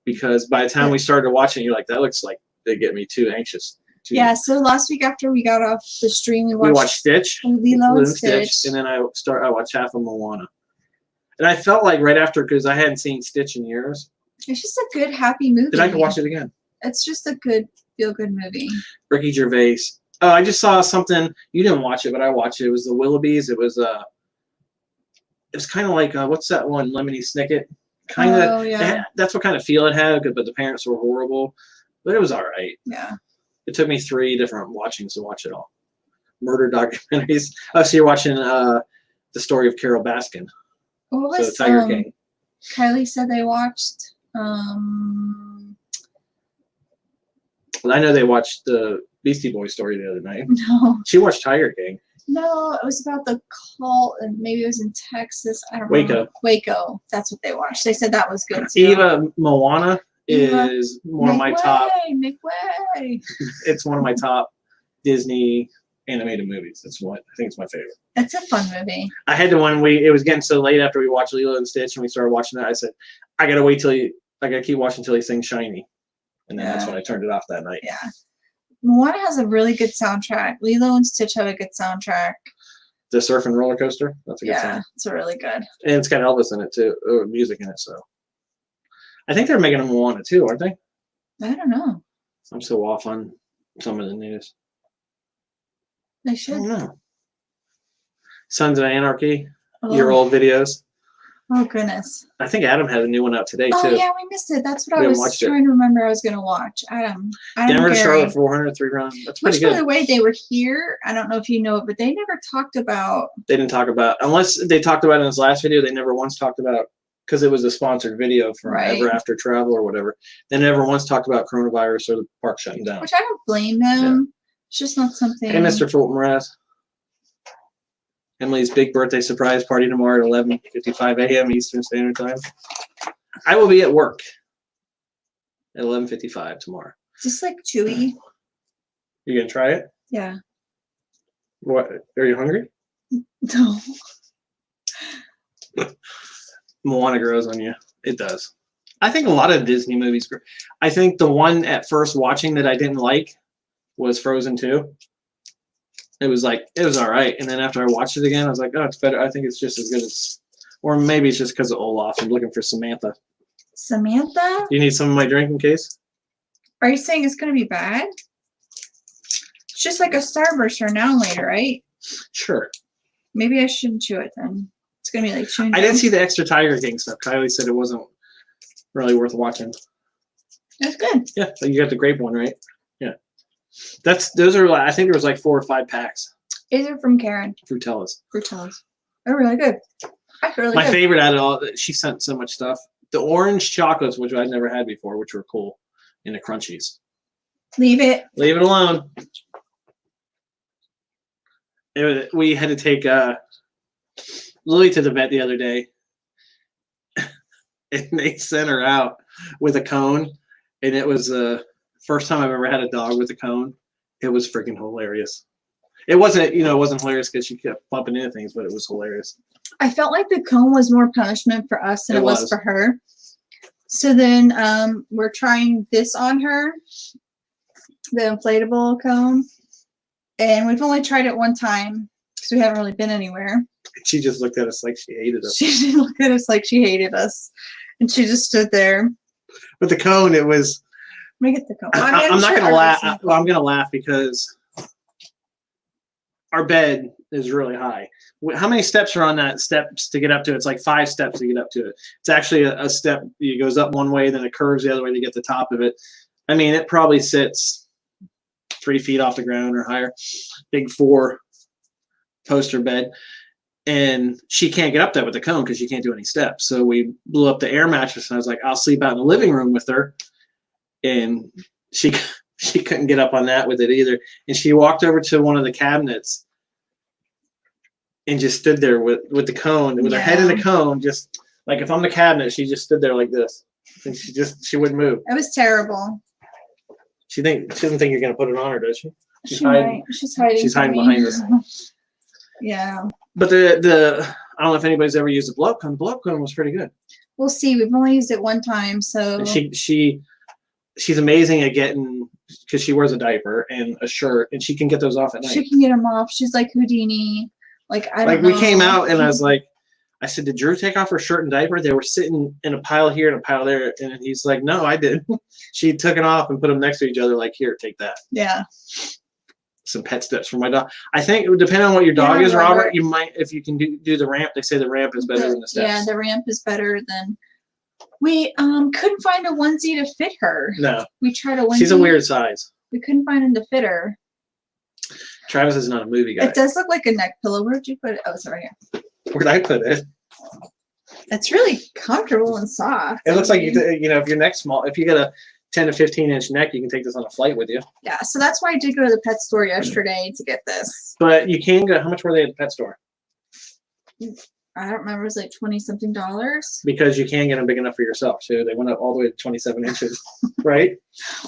because by the time we started watching, you're like, that looks like they get me too anxious. Yeah. So last week after we got off the stream, we watched Stitch, Lilo and Stitch, and then I watched half of Moana. And I felt like right after, because I hadn't seen Stitch in years. It's just a good, happy movie. Then I could watch it again. It's just a good, feel-good movie. Ricky Gervais. Oh, I just saw something. You didn't watch it, but I watched it. It was The Willoughbys. It was kind of like what's that one? Lemony Snicket. Kind of. Oh yeah. That's what kind of feel it had. But the parents were horrible. But it was all right. Yeah. It took me 3 different watchings to watch it all. Murder documentaries. Oh, so you're watching the story of Carol Baskin. What was Tiger King. Kylie said they watched. I know they watched the Beastie Boys story the other night. No. She watched Tiger King. No, it was about the cult, and maybe it was in Texas. I don't Waco. know. Waco. That's what they watched. They said that was good too. Eva Moana Eva, is one of my top. Make way. It's one of my top Disney animated movies. That's what I think it's my favorite. It's a fun movie. I had to when it was getting so late after we watched Lilo and Stitch and we started watching that. I said, I gotta wait till I gotta keep watching till he sings Shiny, and then that's when I turned it off that night. Yeah. Moana has a really good soundtrack. Lilo and Stitch have a good soundtrack. The Surf and Roller Coaster. That's a good song. It's really good. And it's got Elvis in it too, or music in it. So I think they're making a Moana too, aren't they? I don't know. I'm so off on some of the news. They I should. don't know. Sons of Anarchy, Oh. your old videos. Oh goodness. I think Adam had a new one out today Oh too. yeah, we missed it. That's what We I haven't was watched it. trying to remember. I was gonna watch Adam Denver to Gary. Charlotte 400 3-run. That's pretty Which, by good. the way, they were here. I don't know if you know it, but they never talked about. They didn't talk about, unless they talked about it in his last video, they never once talked about, because it was a sponsored video from Right. Ever After Travel or whatever. They never once talked about coronavirus or the park shutting down. Which I don't blame them. It's just not something. Hey, Mr. Fulton Mraz. Emily's big birthday surprise party tomorrow at 11:55 a.m. Eastern Standard Time. I will be at work at 11:55 tomorrow. Just like chewy. You gonna try it? Yeah. What? Are you hungry? No. Moana grows on you. It does. I think a lot of Disney movies grow. I think the one at first watching that I didn't like was Frozen 2. It was all right. And then after I watched it again, I was like, oh, it's better. I think it's just as good as, or maybe it's just because of Olaf. I'm looking for Samantha. Samantha? Do you need some of my drinking case? Are you saying it's gonna be bad? It's just like a Starburst or now and later, right? Sure. Maybe I shouldn't chew it then. It's gonna be like chewing. I didn't gum. see the extra Tiger King stuff. Kylie said it wasn't really worth watching. That's good. Yeah, so you got the grape one, right? Yeah. Those are, I think there was like 4 or 5 packs. These are from Karen. Frutellas. Frutellas. They're really good. That's really My good. favorite out of all, she sent so much stuff. The orange chocolates, which I'd never had before, which were cool, and the crunchies. Leave it. Leave it alone. We had to take Lily to the vet the other day, and they sent her out with a cone, and it was the first time I've ever had a dog with a cone. It was freaking hilarious. It wasn't hilarious because she kept bumping into things, but it was hilarious. I felt like the cone was more punishment for us than It it was was. for her. So then we're trying this on her, the inflatable cone. And we've only tried it one time because we haven't really been anywhere. She just looked at us like she hated us. She didn't look at us like she hated us. And she just stood there. But the cone, it was. Let me get the cone. I'm not gonna laugh. I'm gonna laugh because our bed is really high. How many steps are on that steps to get up to it? It's like 5 steps to get up to it. It's actually a step. It goes up one way, then it curves the other way to get to the top of it. I mean, it probably sits 3 feet off the ground or higher. Big 4 poster bed. And she can't get up there with the cone because she can't do any steps. So we blew up the air mattress, and I was like, I'll sleep out in the living room with her. And she couldn't get up on that with it either. And she walked over to one of the cabinets and just stood there with the cone, with her head in the cone, just like if I'm the cabinet, she just stood there like this. And she wouldn't move. It was terrible. She doesn't think you're gonna put it on her, does she? She's hiding. She's hiding. She's hiding from me. behind us. Yeah. But the I don't know if anybody's ever used a blow up cone. The blow up cone was pretty good. We'll see. We've only used it one time, so And she's amazing at getting, because she wears a diaper and a shirt, and she can get those off at night. she can get them off. She's like Houdini. Like I don't Like know. we came out and I said, did Drew take off her shirt and diaper? They were sitting in a pile here and a pile there. And he's like, no, I did. She took it off and put them next to each other. Like, here, take that. Yeah. Some pet steps for my dog. I think depending on what your dog Yeah, is, Robert, Robert. you might, if you can do the ramp, they say the ramp is better than the steps. Yeah, the ramp is better than. We couldn't find a onesie to fit her. No, We tried a onesie. she's a weird size. We couldn't find one to fit her. Travis is not a movie guy. It does look like a neck pillow. Where'd you put it? Oh, it's right here. Where'd I put it? It's really comfortable and soft. It looks like if your neck's small, if you get 10 to 15-inch neck, you can take this on a flight with you. Yeah, so that's why I did go to the pet store yesterday to get this. But you can go. How much were they at the pet store? I don't remember. It was like $20-something. Because you can get them big enough for yourself too. They went up all the way to 27 inches, right?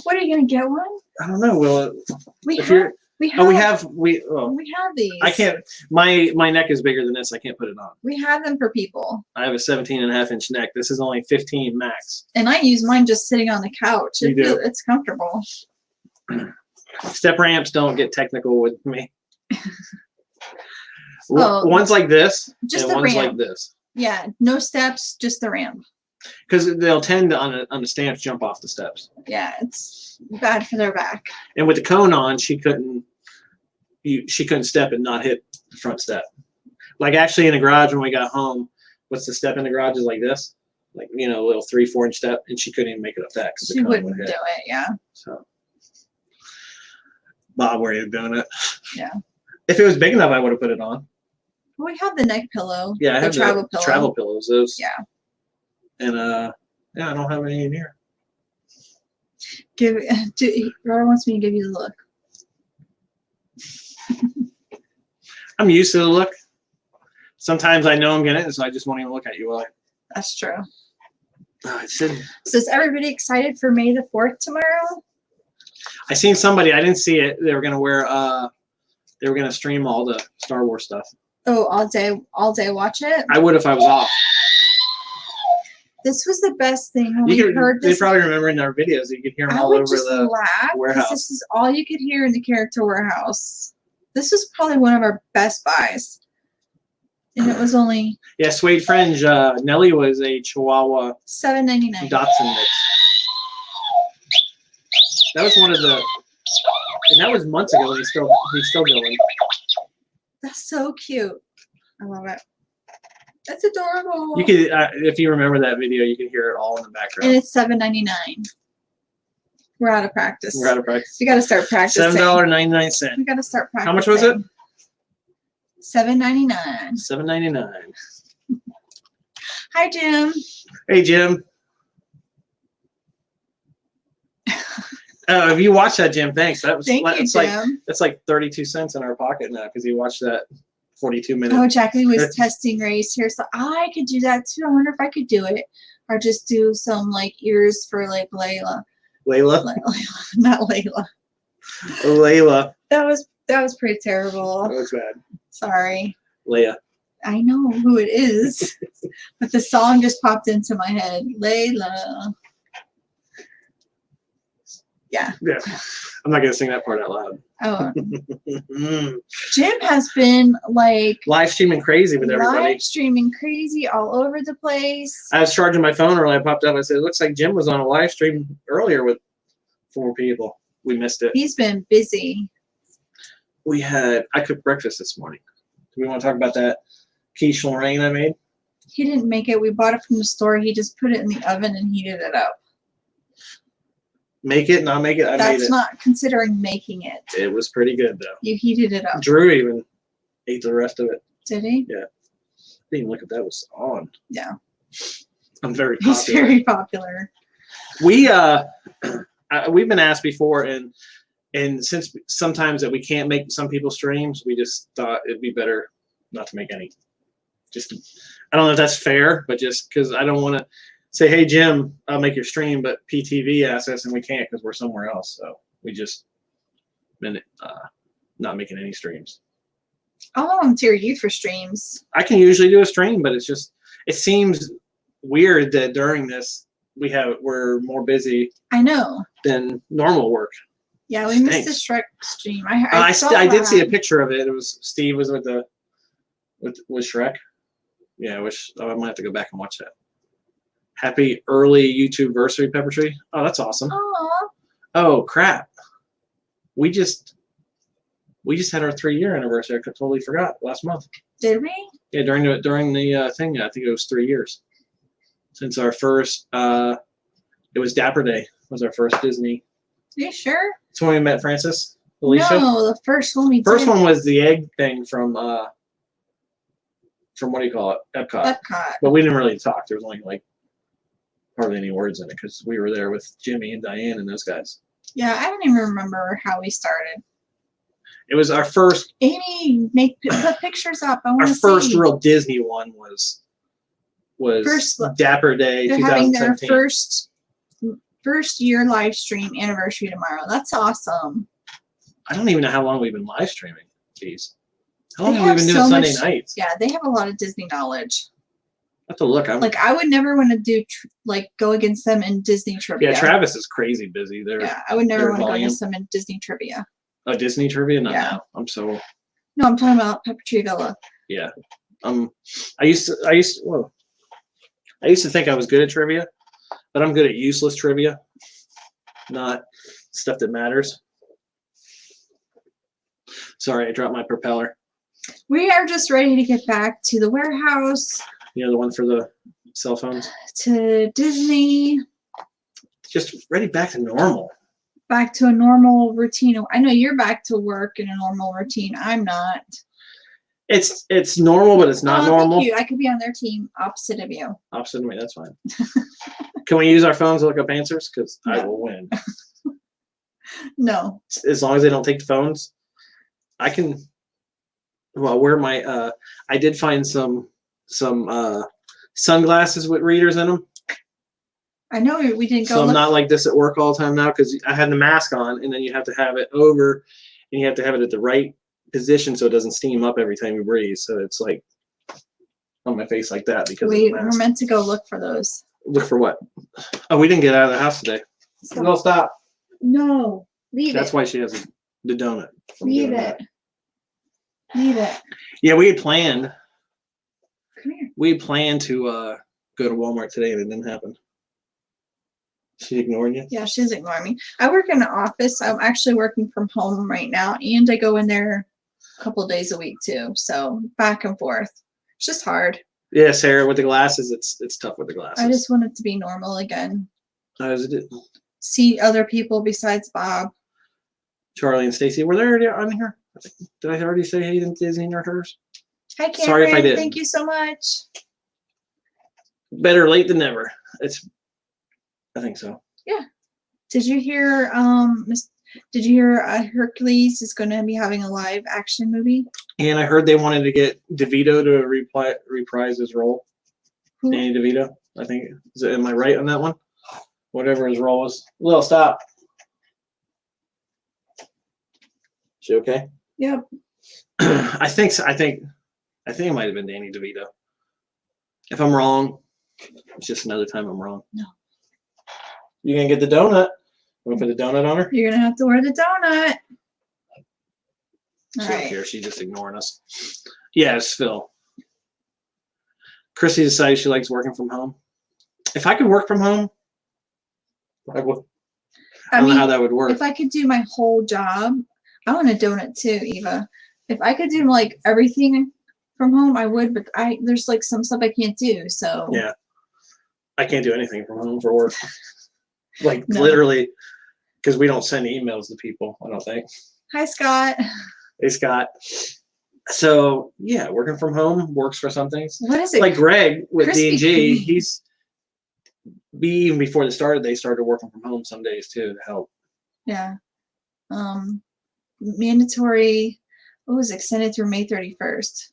What, are you gonna get one? I don't know. Well, We if have. you're, We have. oh, we have these. I can't. My neck is bigger than this. I can't put it on. We have them for people. I have a 17.5-inch neck. This is only 15 max. And I use mine just sitting on the couch. You do. It's comfortable. Step ramps don't get technical with me. Oh, one's like this, just and the one's ramp. like this. Yeah, no steps, just the ramp. Because they'll tend to on the stamps jump off the steps. Yeah, it's bad for their back. And with the cone on, she couldn't step and not hit the front step. Like actually in the garage when we got home, what's the step in the garage is like this, like a little 3-4 inch step, and she couldn't even make it up that. She wouldn't do it. Yeah. So, Bob, where are you doing it? Yeah. If it was big enough, I would have put it on. We have the neck pillow. Yeah, I have the travel pillow. Travel pillows. Those. Yeah. And yeah, I don't have any in here. Robert wants me to give you the look. I'm used to the look. Sometimes I know I'm getting it, so I just won't even look at you. That's true. It should. So is everybody excited for May the 4th tomorrow? I seen somebody. I didn't see it. They were gonna wear. They were gonna stream all the Star Wars stuff. Oh, all day watch it? I would if I was off. This was the best thing when we heard They this. probably remember in our videos that you could hear them I all would over just the laugh warehouse. This is all you could hear in the character warehouse. This was probably one of our best buys. And it was only Yeah, suede fringe. Nelly was a Chihuahua $7.99. Dachshund mix. That was one of the, and that was months ago. And he's still going. That's so cute. I love it. That's adorable. You could, if you remember that video, you could hear it all in the background. And it's $7.99. We're out of practice. We're out of practice. We got to start practicing. $7.99. We got to start practicing. How much was it? $7.99. $7.99. Hi, Jim. Hey, Jim. If you watched that, Jim, thanks. That was Thank you, Jim. That's like 32 cents in our pocket now because he watched that 42-minute. Oh, Jackie was testing race here, so I could do that too. I wonder if I could do it, or just do some like ears for like Layla. Layla, not Layla. Layla. That was pretty terrible. That was bad. Sorry. Leia. I know who it is, but the song just popped into my head. Layla. Yeah. Yeah. I'm not gonna sing that part out loud. Oh. Jim has been like live streaming crazy with everybody. Live streaming crazy all over the place. I was charging my phone earlier. I popped up. I said, "It looks like Jim was on a live stream earlier with 4 people. We missed it." He's been busy. I cooked breakfast this morning. Do we want to talk about that quiche Lorraine I made? He didn't make it. We bought it from the store. He just put it in the oven and heated it up. Make it, not make it. I made it. That's not considering making it. It was pretty good though. You heated it up. Drew even ate the rest of it. Did he? Yeah. I didn't even look at that was on. Yeah. I'm very popular. He's very popular. We've been asked before, and since sometimes that we can't make some people's streams, we just thought it'd be better not to make any. I don't know if that's fair, but just because I don't want to say, "Hey Jim, I'll make your stream," but PTV asks us and we can't because we're somewhere else. So we just been not making any streams. I'll volunteer you for streams. I can usually do a stream, but it seems weird that during this we're more busy. I know. Than normal work. Yeah, we missed the Shrek stream. I did see a picture of it. It was Steve was with Shrek. Yeah, I might have to go back and watch that. Happy early YouTube versary, Pepper Tree. Oh, that's awesome. Aww. Oh crap. We just had our 3-year anniversary. I totally forgot last month. Did we? Yeah, during the thing, I think it was 3 years since our first. It was Dapper Day. Was our first Disney. You sure? It's when we met Francis. Alicia. No, the first one we did. First one was the egg thing from what do you call it? Epcot. Epcot. But we didn't really talk. There was only like hardly any words in it because we were there with Jimmy and Diane and those guys. Yeah, I don't even remember how we started. It was our first. Amy, put pictures up. I Our want to first see. real Disney one was First- Dapper Day They're having their 2017. first year live stream anniversary tomorrow. That's awesome. I don't even know how long we've been live streaming these. How They long have we have been doing so Sunday much- nights? Yeah, they have a lot of Disney knowledge. I have to look. Like I would never want to do go against them in Disney trivia. Yeah, Travis is crazy busy. Yeah, I would never their want to go volume. against them in Disney trivia. Oh, Disney trivia? Not Yeah. now. I'm so. No, I'm talking about Pepper Tree Villa. Yeah. I used to think I was good at trivia, but I'm good at useless trivia, not stuff that matters. Sorry, I dropped my propeller. We are just ready to get back to the warehouse, You know, the one for the cell phones. to Disney, Just ready back to normal. back to a normal routine. I know you're back to work in a normal routine. I'm not. It's normal, but it's not normal. Thank you. I could be on their team opposite of you. Opposite of me, that's fine. Can we use our phones to look up answers? Because I No. will win. No. As long as they don't take the phones, I can. Well, where my I did find some sunglasses with readers in them. I know we didn't go. So I'm look- not like this at work all the time now because I had the mask on, and then you have to have it over, and you have to have it at the right position so it doesn't steam up every time you breathe. So it's like on my face like that because of the we're mask. meant to go look for those. Look for what? Oh, we didn't get out of the house today. No, stop. No, leave That's it. why she has the donut. from Leave doing it. that. Leave it. Yeah, we had planned. Come here. We had planned to go to Walmart today, and it didn't happen. She ignored you. Yeah, she's ignoring me. I work in an office. I'm actually working from home right now, and I go in there a couple of days a week too. So back and forth. It's just hard. Yeah, Sarah, with the glasses, it's tough with the glasses. I just want it to be normal again. How's it? See other people besides Bob. Charlie and Stacy, were they already on here? Did I already say hey to Disney or hers? Hi, Cameron. Sorry if I didn't. Thank you so much. Better late than never. I think so. Did you hear? Did you hear? Hercules is going to be having a live action movie. And I heard they wanted to get DeVito to reprise his role. Who? Danny DeVito, I think. Am I right on that one? Whatever his role was. Lil, stop. She okay? Yep. I think so. I think it might have been Danny DeVito. If I'm wrong, it's just another time I'm wrong. No. You gonna get the donut? Want to put the donut on her? You're gonna have to wear the donut. She All don't right. care. She's just ignoring us. Yeah, it's Phil. Chrissy decided she likes working from home. If I could work from home, I would. I don't know how that would work. if I could do my whole job, I want a donut too, Eva. If I could do like everything from home, I would, but there's like some stuff I can't do. So Yeah. I can't do anything from home for work. Like No. literally, because we don't send emails to people, I don't think. Hi, Scott. Hey, Scott. So yeah, working from home works for some things. What is it? Like Greg with Krispy D&G, Kreme. even before they started working from home some days too to help. Yeah. Mandatory. What was extended through May 31st?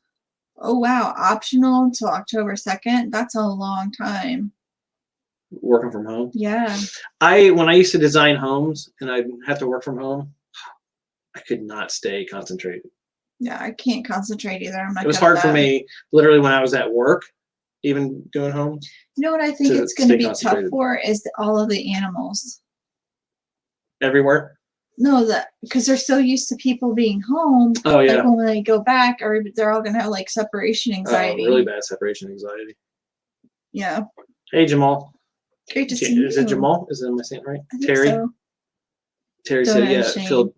Oh wow, optional until October 2nd. That's a long time. Working from home. Yeah. When I used to design homes and I'd have to work from home, I could not stay concentrated. Yeah, I can't concentrate either. I'm not. It was good at hard for that. me, literally, when I was at work, even doing homes. You know what I think to it's going to stay be tough concentrated. for is all of the animals. Everywhere. No, that because they're so used to people being home. Oh yeah. Like when they go back, or they're all gonna have like separation anxiety. Really bad separation anxiety. Yeah. Hey Jamal. Great to see you. Is it Jamal? Am I saying it right? I think Terry. so. Terry Don't said, have yeah, shame. Phil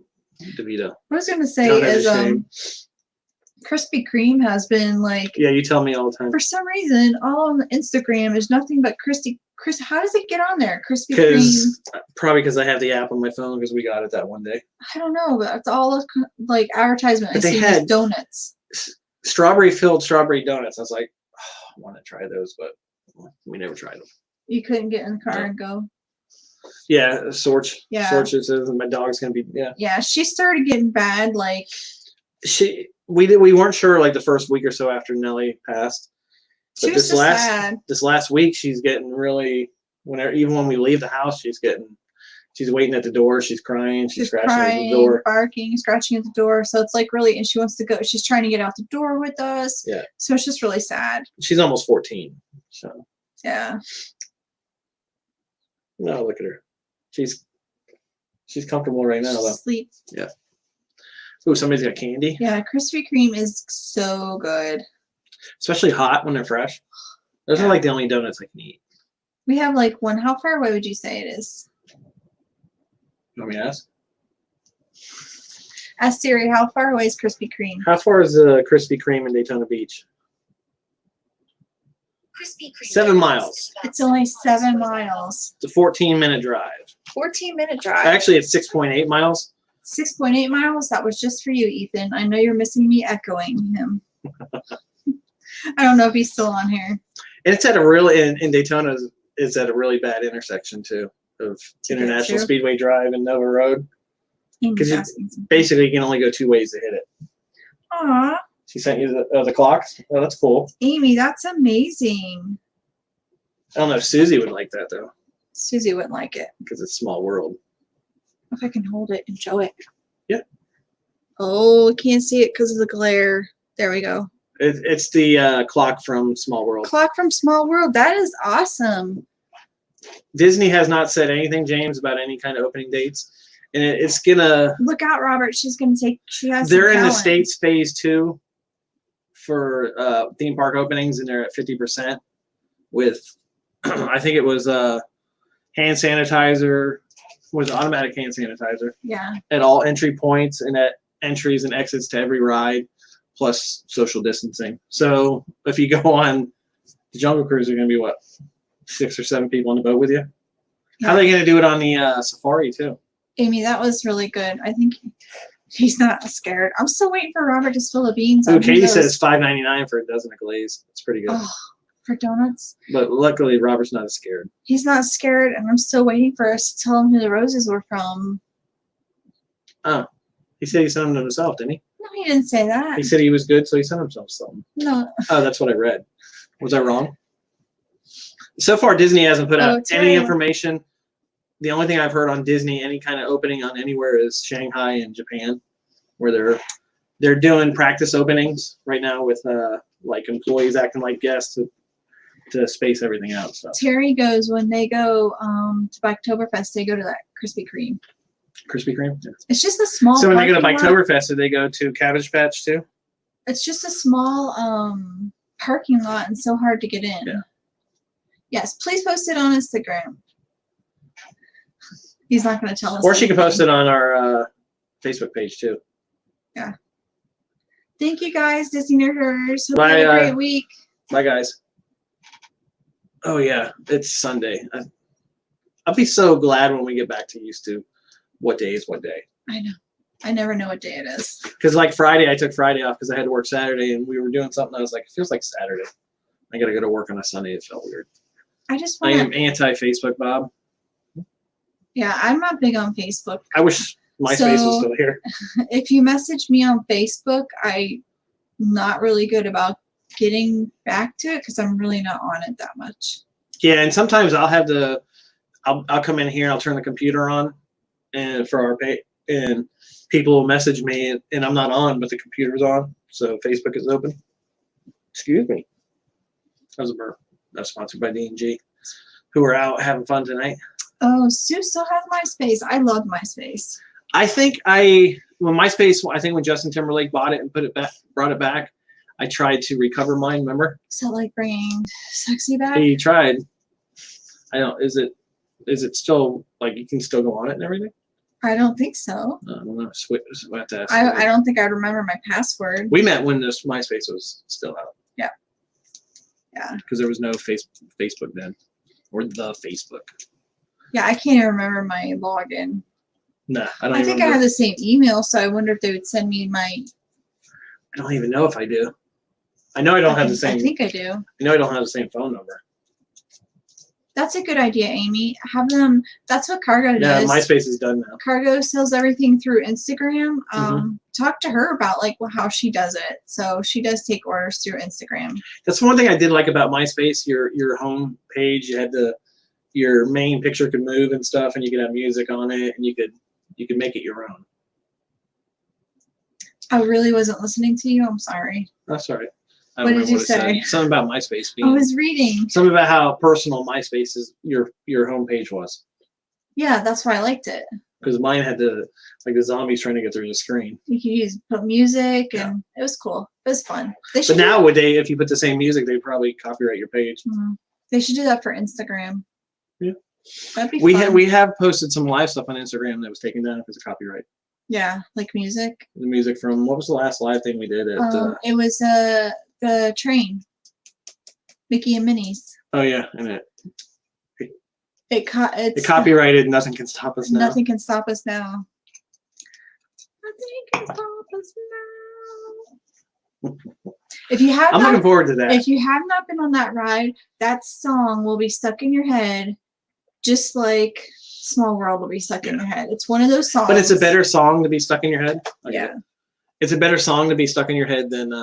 DeVito. What I was gonna say Don't have is shame. Krispy Kreme has been like Yeah, you tell me all the time. for some reason all on Instagram is nothing but Chris. How does it get on there? Krispy Kreme. Because probably because I have the app on my phone because we got it that one day. I don't know, but it's all like advertisement. But I they see had- these donuts. Strawberry filled strawberry donuts. I was like, oh, I want to try those, but we never tried them. You couldn't get in the car and go. Yeah, Sorch. Yeah. Sorch says my dog's gonna be. Yeah. Yeah, she started getting bad. Like We weren't sure like the first week or so after Nellie passed. she But was just sad. this last week she's getting really even when we leave the house she's waiting at the door, she's crying, she's scratching at the door, barking, scratching at the door. So it's like really, and she wants to go. She's trying to get out the door with us. Yeah. So it's just really sad. She's almost 14. So Yeah. no, look at her. She's comfortable right now though. Sleep. Yeah. Oh, somebody's got candy. Yeah, Krispy Kreme is so good. Especially hot when they're fresh. Those are like the only donuts I can eat. We have like one. How far away would you say it is? You want me to ask? Ask Siri, how far away is Krispy Kreme? How far is the Krispy Kreme in Daytona Beach? Krispy Kreme 7 miles. is about It's only 7 away. miles. It's a 14-minute drive. 14-minute drive. Actually, it's 6.8 miles. 6.8 miles. That was just for you, Ethan. I know you're missing me echoing him. I don't know if he's still on here. And it's at a really in Daytona. It's at a really bad intersection too of To get International to? Speedway Drive and Nova Road. Amy's 'Cause asking something. Basically, you can only go 2 ways to hit it. Aw, She sent you the clocks. Oh, that's cool. Amy, that's amazing. I don't know if Susie would like that though, Susie wouldn't like it. because it's small world. If I can hold it and show it. Yeah. Oh, can't see it because of the glare. There we go. It's the clock from Small World. Clock from Small World. That is awesome. Disney has not said anything, James, about any kind of opening dates, and it's gonna. Look out, Robert. She's gonna take. She has. They're some in the talent. States phase 2 for theme park openings, and they're at 50% with, I think it was hand sanitizer, was automatic hand sanitizer Yeah. at all entry points and at entries and exits to every ride, plus social distancing. So if you go on the Jungle Cruise, they're going to be what, 6 or 7 people on the boat with you? How are they going to do it on the Safari too? Amy, that was really good. I think he's not scared. I'm still waiting for Robert to spill the beans. Oh, on Katie those- said it's $5.99 for a dozen of glaze. It's pretty good. Oh, for donuts. But luckily, Robert's not as scared. He's not scared, and I'm still waiting for us to tell him who the roses were from. Oh, he said he sent them to himself, didn't he? No, he didn't say that. He said he was good, so he sent himself something. No. Oh, that's what I read. Was I wrong? So far, Disney hasn't put out any Terry. information. The only thing I've heard on Disney, any kind of opening on anywhere, is Shanghai and Japan, where they're doing practice openings right now with like employees acting like guests to space everything out. So Terry goes when they go to Biketoberfest. They go to that Krispy Kreme. Krispy Kreme. Yeah. It's just a small. So when they go to parking lot. Biketoberfest, do they go to Cabbage Patch too? It's just a small parking lot and so hard to get in. Yeah. Yes, please post it on Instagram. He's not going to tell us. Or she can post anything. it on our Facebook page too. Thank you guys, Disney Nerders. Hope Bye, you have a great week. Bye, guys. Oh yeah, it's Sunday. I'll be so glad when we get back to used to what day is what day. I know. I never know what day it is. Because like Friday, I took Friday off because I had to work Saturday, and we were doing something. I was like, it feels like Saturday. I got to go to work on a Sunday. It felt weird. I just I want am to. anti-Facebook, Bob. Yeah, I'm not big on Facebook. I wish MySpace was So- still here. If you message me on Facebook, I'm not really good about getting back to it because I'm really not on it that much. Yeah, and sometimes I'll have I'll come in here, I'll turn the computer on, and for our pay, and people will message me, and I'm not on, but the computer's on, so Facebook is open. Excuse me. That was a burp. That's sponsored by D&G, who are out having fun tonight. Oh, Sue still has MySpace. I love MySpace. I think when MySpace, I think when Justin Timberlake bought it and brought it back, I tried to recover mine. Remember? So like bringing sexy back. He tried. I don't. Is it still like you can still go on it and everything? I don't think so. I don't know. We'll have to ask I don't think I remember my password. We met when this MySpace was still out. Yeah. Yeah. Because there was no Facebook then, or the Facebook. Yeah, I can't even remember my login. Nah, I don't. I even think I remember. have the same email, so I wonder if they would send me my. I don't even know if I do. I know I don't have the same. I think I do. I know I don't have the same phone number. That's a good idea, Amy. Have them. That's what Cargo Yeah, does. MySpace is done now. Cargo sells everything through Instagram. Talk to her about like how she does it. So she does take orders through Instagram. That's one thing I did like about MySpace. Your home page, you had your main picture could move and stuff, and you could have music on it, and you could make it your own. I really wasn't listening to you. I'm sorry. That's all right. I What don't did remember you say? It said. Something about MySpace I being. was reading. Something about how personal MySpace is your homepage was. Yeah, that's why I liked it. Because mine had the zombies trying to get through the screen. You could put music, and it was cool. It was fun. But now, if you put the same music, they'd probably copyright your page. They should do that for Instagram. Yeah, that'd be fun. We have posted some live stuff on Instagram that was taken down because of copyright. Yeah, like music. The music from what was the last live thing we did? It was the train, Mickey and Minnie's. Oh yeah, and It's copyrighted. Nothing can stop us now. Nothing can stop us now. Nothing can stop us now. If you have, I'm looking forward to that. If you have not been on that ride, that song will be stuck in your head, just like Small World will be stuck in your head. It's one of those songs. But it's a better song to be stuck in your head. Yeah. It's a better song to be stuck in your head than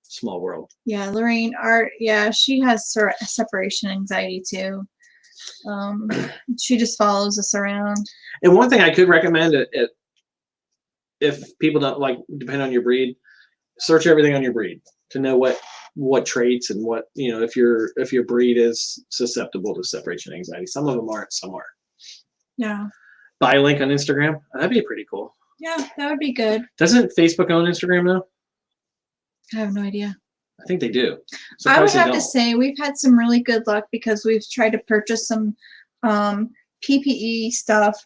Small World. Yeah, Lorraine Art. Yeah, she has separation anxiety too. She just follows us around. And one thing I could recommend if people don't like, depend on your breed, search everything on your breed to know what traits and what, if your breed is susceptible to separation anxiety. Some of them aren't, some are. Yeah. Buy a link on Instagram. That'd be pretty cool. Yeah, that would be good. Doesn't Facebook own Instagram now? I have no idea. I think they do. I would have to say we've had some really good luck because we've tried to purchase some PPE stuff,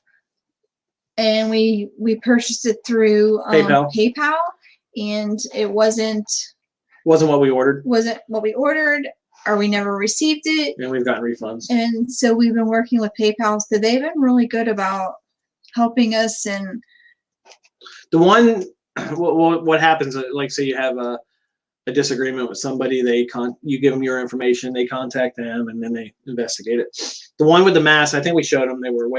and we purchased it through PayPal, and it wasn't what we ordered. Wasn't what we ordered, or we never received it. And we've gotten refunds. And so we've been working with PayPal, so they've been really good about helping us. And the one, what happens? Like, say you have a disagreement with somebody, you give them your information, they contact them, and then they investigate it. The one with the mask, I think we showed them, they weren't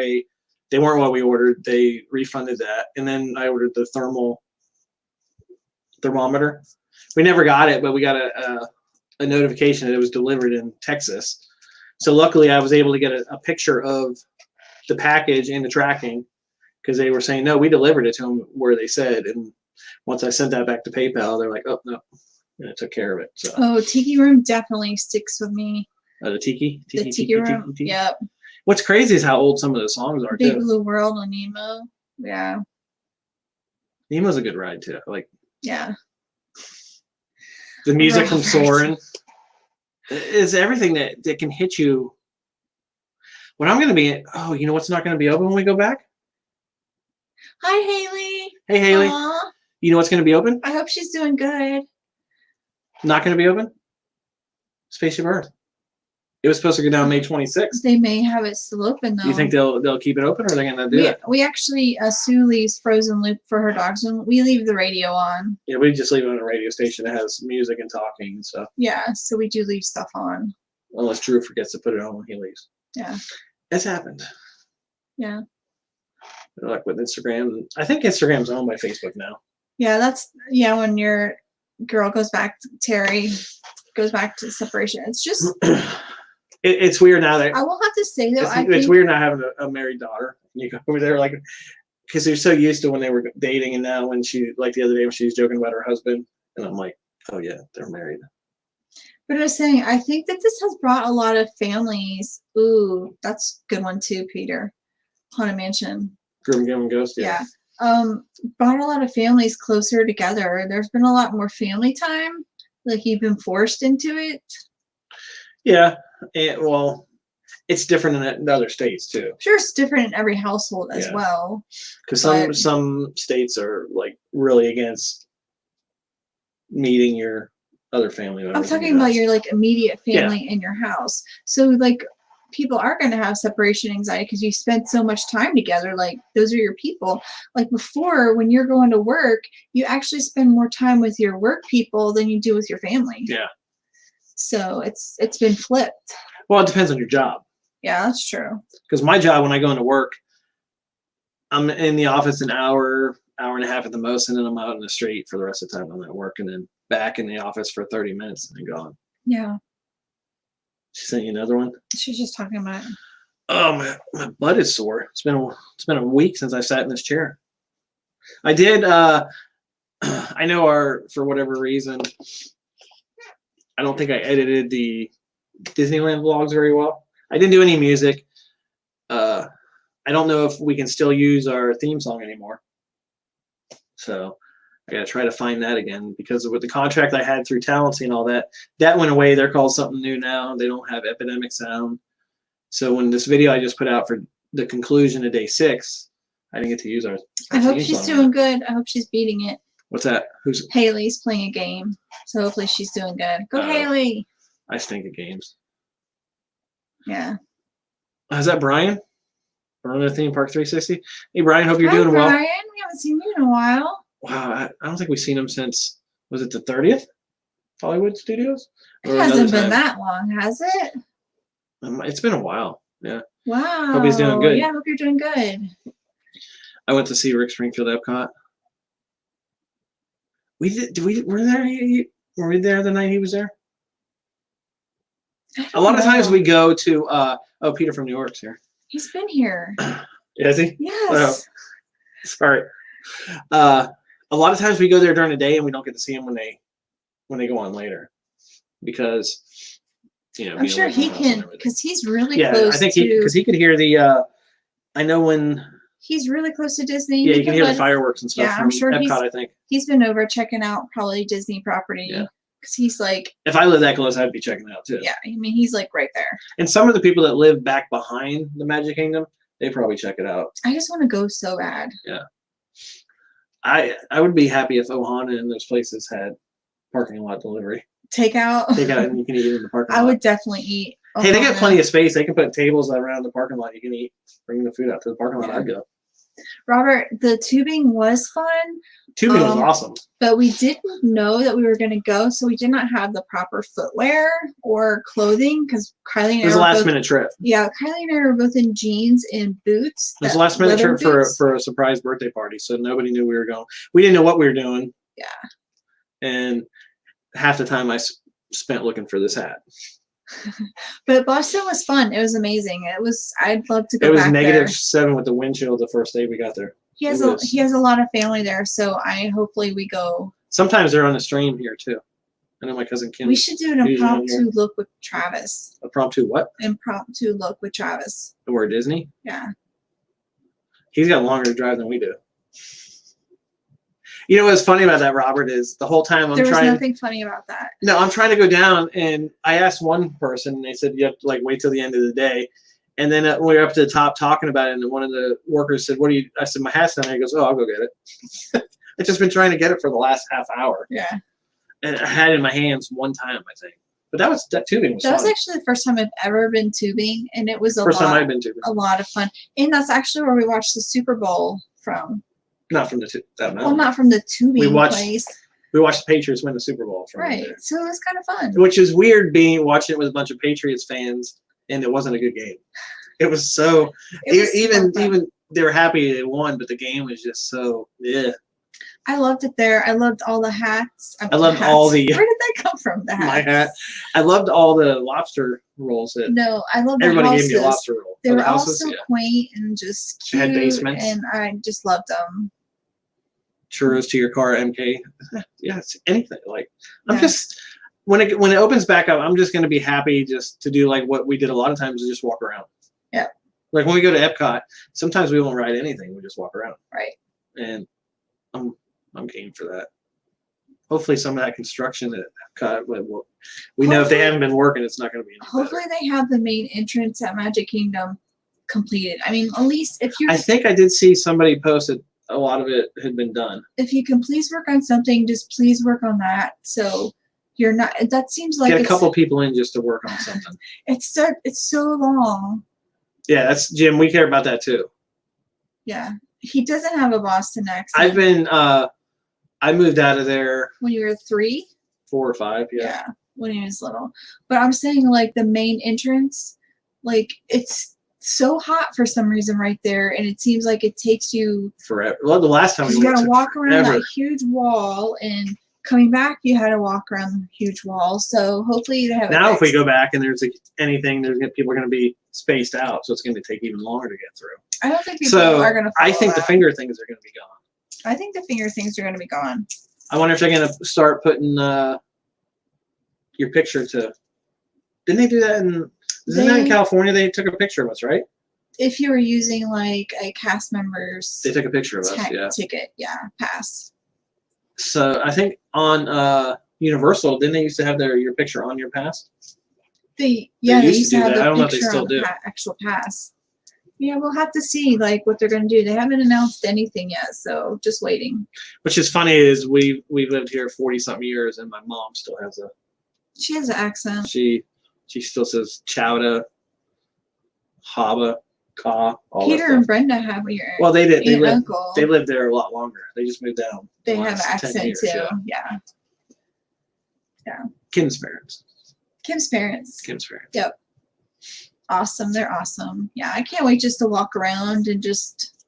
what we ordered. They refunded that, and then I ordered the thermometer. We never got it, but we got a notification that it was delivered in Texas. So luckily, I was able to get a picture of the package and the tracking, because they were saying, no, we delivered it to them where they said. And once I sent that back to PayPal, they're like, oh no. And it took care of it. So. Oh, Tiki Room definitely sticks with me. The Tiki Room. Yep. What's crazy is how old some of the songs are. Big too. Blue World on Nemo. Yeah. Nemo's a good ride too. Like. Yeah. The music from Soarin' is everything that can hit you. When I'm going to be, you know what's not going to be open when we go back? Hi, Haley. Hey, Haley. Aww. You know what's going to be open? I hope she's doing good. Not going to be open? Spaceship Earth. It was supposed to go down May 26th. They may have it still open though. Do you think they'll keep it open, or are they going to do it? We actually, Sue leaves Frozen Loop for her dogs, and we leave the radio on. Yeah, we just leave it on a radio station that has music and talking and stuff. Yeah, so we do leave stuff on. Unless Drew forgets to put it on when he leaves. Yeah. It's happened. Yeah. Like with Instagram. I think Instagram's owned by Facebook now. Yeah, when your girl goes back, Terry goes back to separation. It's just... It's weird now that I will have to say though, it's weird not having a married daughter. You go over there because they're so used to when they were dating, and now when she, like the other day when she was joking about her husband, and I'm like, oh yeah, they're married. But I was saying, I think that this has brought a lot of families. Ooh, that's a good one too, Peter. Haunted Mansion. Grim Gim Ghost. Yeah. Brought a lot of families closer together. There's been a lot more family time. Like you've been forced into it. Yeah. Well, it's different in other states too. Sure, it's different in every household as well. Because some states are like really against meeting your other family members. I'm talking about your like immediate family in your house. So like people are going to have separation anxiety because you spend so much time together. Like those are your people. Like before, when you're going to work, you actually spend more time with your work people than you do with your family. Yeah. So it's been flipped. Well, it depends on your job. Yeah, that's true. Because my job, when I go into work, I'm in the office an hour, hour and a half at the most, and then I'm out in the street for the rest of the time I'm at work, and then back in the office for 30 minutes and then gone. Yeah. She sent you another one? She's just talking about it. Oh, my butt is sore. It's been a week since I sat in this chair. I did. I know for whatever reason, I don't think I edited the Disneyland vlogs very well. I didn't do any music. I don't know if we can still use our theme song anymore. So I got to try to find that again, because with the contract I had through Talency and all that, that went away. They're called something new now. They don't have Epidemic Sound. So when this video I just put out for the conclusion of day 6, I didn't get to use our I hope theme she's song. doing good. I hope she's beating it. What's that? Who's? Haley's playing a game, so hopefully she's doing good. Go Haley! I stink at games. Yeah. Is that Brian? From the Theme Park 360. Hey Brian, hope you're Hi, doing Brian. well. We haven't seen you in a while. Wow, I don't think we've seen him since, was it the 30th? Hollywood Studios? It Or hasn't another been time? that long, has it? It's been a while. Yeah. Wow. Hope he's doing good. Yeah, I hope you're doing good. I went to see Rick Springfield Epcot. We did. Were we there the night he was there? I A lot of don't times know. we go to. Peter from New York's here. He's been here. Is he? Yes. Sorry. A lot of times we go there during the day and we don't get to see him when they go on later, because I'm sure he can, because he's really Yeah, close I think to. because he could hear the. I know when. He's really close to Disney. Yeah, He you can hear the let- fireworks and stuff Yeah, from I'm sure Epcot. I think He's been over checking out probably Disney property. Yeah. Because he's like, if I lived that close, I'd be checking it out too. yeah, I mean, he's like right there. And some of the people that live back behind the Magic Kingdom, they probably check it out. I just want to go so bad. I would be happy if Ohana and those places had parking lot delivery. Takeout. Take out and you can eat in the parking lot. I would definitely eat. Hey, they got Ohana. plenty of space. They can put tables around the parking lot. You can eat. Bring the food out to the parking lot. Yeah. I'd go. Robert, the tubing was fun, Tubing was awesome. but we didn't know that we were going to go, so we did not have the proper footwear or clothing because Kylie and It was I a were last both, minute trip. yeah, Kylie and I were both in jeans and boots. It was a that last minute leather trip boots. for a surprise birthday party, so nobody knew we were going. We didn't know what we were doing. Yeah. And half the time I spent looking for this hat. But Boston was fun. It was amazing. I'd love to go It was back there. -7 with the wind chill the first day we got there. He has it was- he has a lot of family there, so hopefully we go. Sometimes they're on the stream here too. I know my cousin Kim. We should do an He's on impromptu look with Travis. Impromptu what? Impromptu look with Travis. Or Disney? Yeah. He's got longer to drive than we do. You know what's funny about that, Robert, is the whole time There was nothing funny about that. No, I'm trying to go down, and I asked one person, and they said you have to like wait till the end of the day. And then we were up to the top talking about it, and one of the workers said, "What do you?" I said, "My hat's down there." He goes, "Oh, I'll go get it." I've just been trying to get it for the last half hour, Yeah. and I had it in my hands one time, I think. But that tubing was That was fun. actually the first time I've ever been tubing, and it was First time I've been tubing. a lot of fun. And that's actually where we watched the Super Bowl from. Not from that Well, mountain. not from the tubing We watched- place. We watched the Patriots win the Super Bowl from Right. there. So it was kind of fun. Which is weird watching it with a bunch of Patriots fans, and it wasn't a good game. It was so It was even so fun. even they were happy they won, but the game was just so yeah. I loved it there. I loved all the hats. I loved all the- Where did that come from? The hats. My hat. I loved all the lobster rolls that No, I love the everybody houses. gave me a lobster roll. They Oh, were the all houses, so yeah. quaint and just They cute, had basements. and I just loved them. Churros to your car, MK. Yeah, it's anything. Like I'm Yeah. just when it opens back up, I'm just gonna be happy just to do like what we did a lot of times is just walk around. Yeah. Like when we go to Epcot, sometimes we won't ride anything. We just walk around. Right. And I'm game for that. Hopefully some of that construction at Epcot, we know if they Hopefully- haven't been working, it's not going to be any Hopefully better. they have the main entrance at Magic Kingdom completed. I mean, at least if you I think I did see somebody post that a lot of it had been done. if you can please work on something, just please work on that. So you're not. That seems like Get a it's, couple people in just to work on something. it's so long. Yeah, that's Jim. We care about that too. Yeah, he doesn't have a Boston accent. I've been. I moved out of there when you were 3. 4 or 5. Yeah. When he was little. But I'm saying like the main entrance, Like it's so hot for some reason right there, and it seems like it takes you forever. Well, the last time we you went, got to took walk around forever. that huge wall, and coming back you had to walk around the huge wall. So hopefully they have it Now, if we fixed. go back and there's anything, people are going to be spaced out, so it's going to take even longer to get through. I don't think people So are going to. I think the that. finger things are going to be gone. I think the finger things are going to be gone. I wonder if they're going to start putting your picture to. Didn't they do that in? Isn't that in California? They took a picture of us, right? If you were using like a cast member's They took a picture of us. Yeah. ticket, pass. So I think on Universal, didn't they used to have your picture on your pass? They used used to to do have that. the I don't know if they picture still on the do. actual pass. Yeah, we'll have to see like what they're going to do. They haven't announced anything yet, so just waiting. Which is funny is we've lived here 40-something years, and my mom still has She has an accent. she still says chowda, haba, ka, all that Peter stuff. and Brenda have your Well, they did. They aunt and lived. uncle. They lived there a lot longer. They just moved down. They the have an last 10 accent years, too. Yeah. Yeah. Kim's parents. Kim's parents. Kim's parents. Yep. Awesome. They're awesome. Yeah, I can't wait just to walk around and just.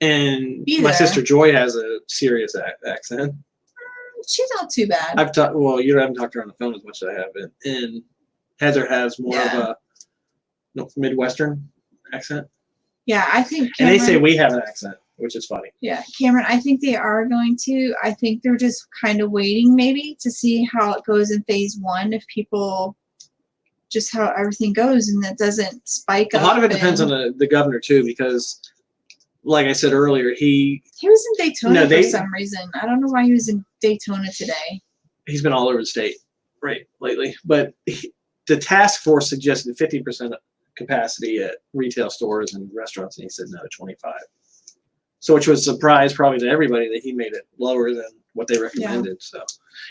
And Be my there. sister Joy has a serious accent. She's not too bad. I've talked. Well, you haven't talked to her on the phone as much as I have, and Heather has more of a Midwestern accent. Yeah, I think. And they Cameron- say we have an accent, which is funny. Yeah, Cameron, I think they are going to. I think they're just kind of waiting maybe to see how it goes in phase 1. If people just how everything goes and that doesn't spike up. A lot of it depends on the governor too, because like I said earlier, he was in Daytona they- for some reason. I don't know why he was in Daytona today. he's been all over the state lately. But the task force suggested 50% capacity at retail stores and restaurants, and he said no, 25. So, which was a surprise probably to everybody that he made it lower than what they recommended. So,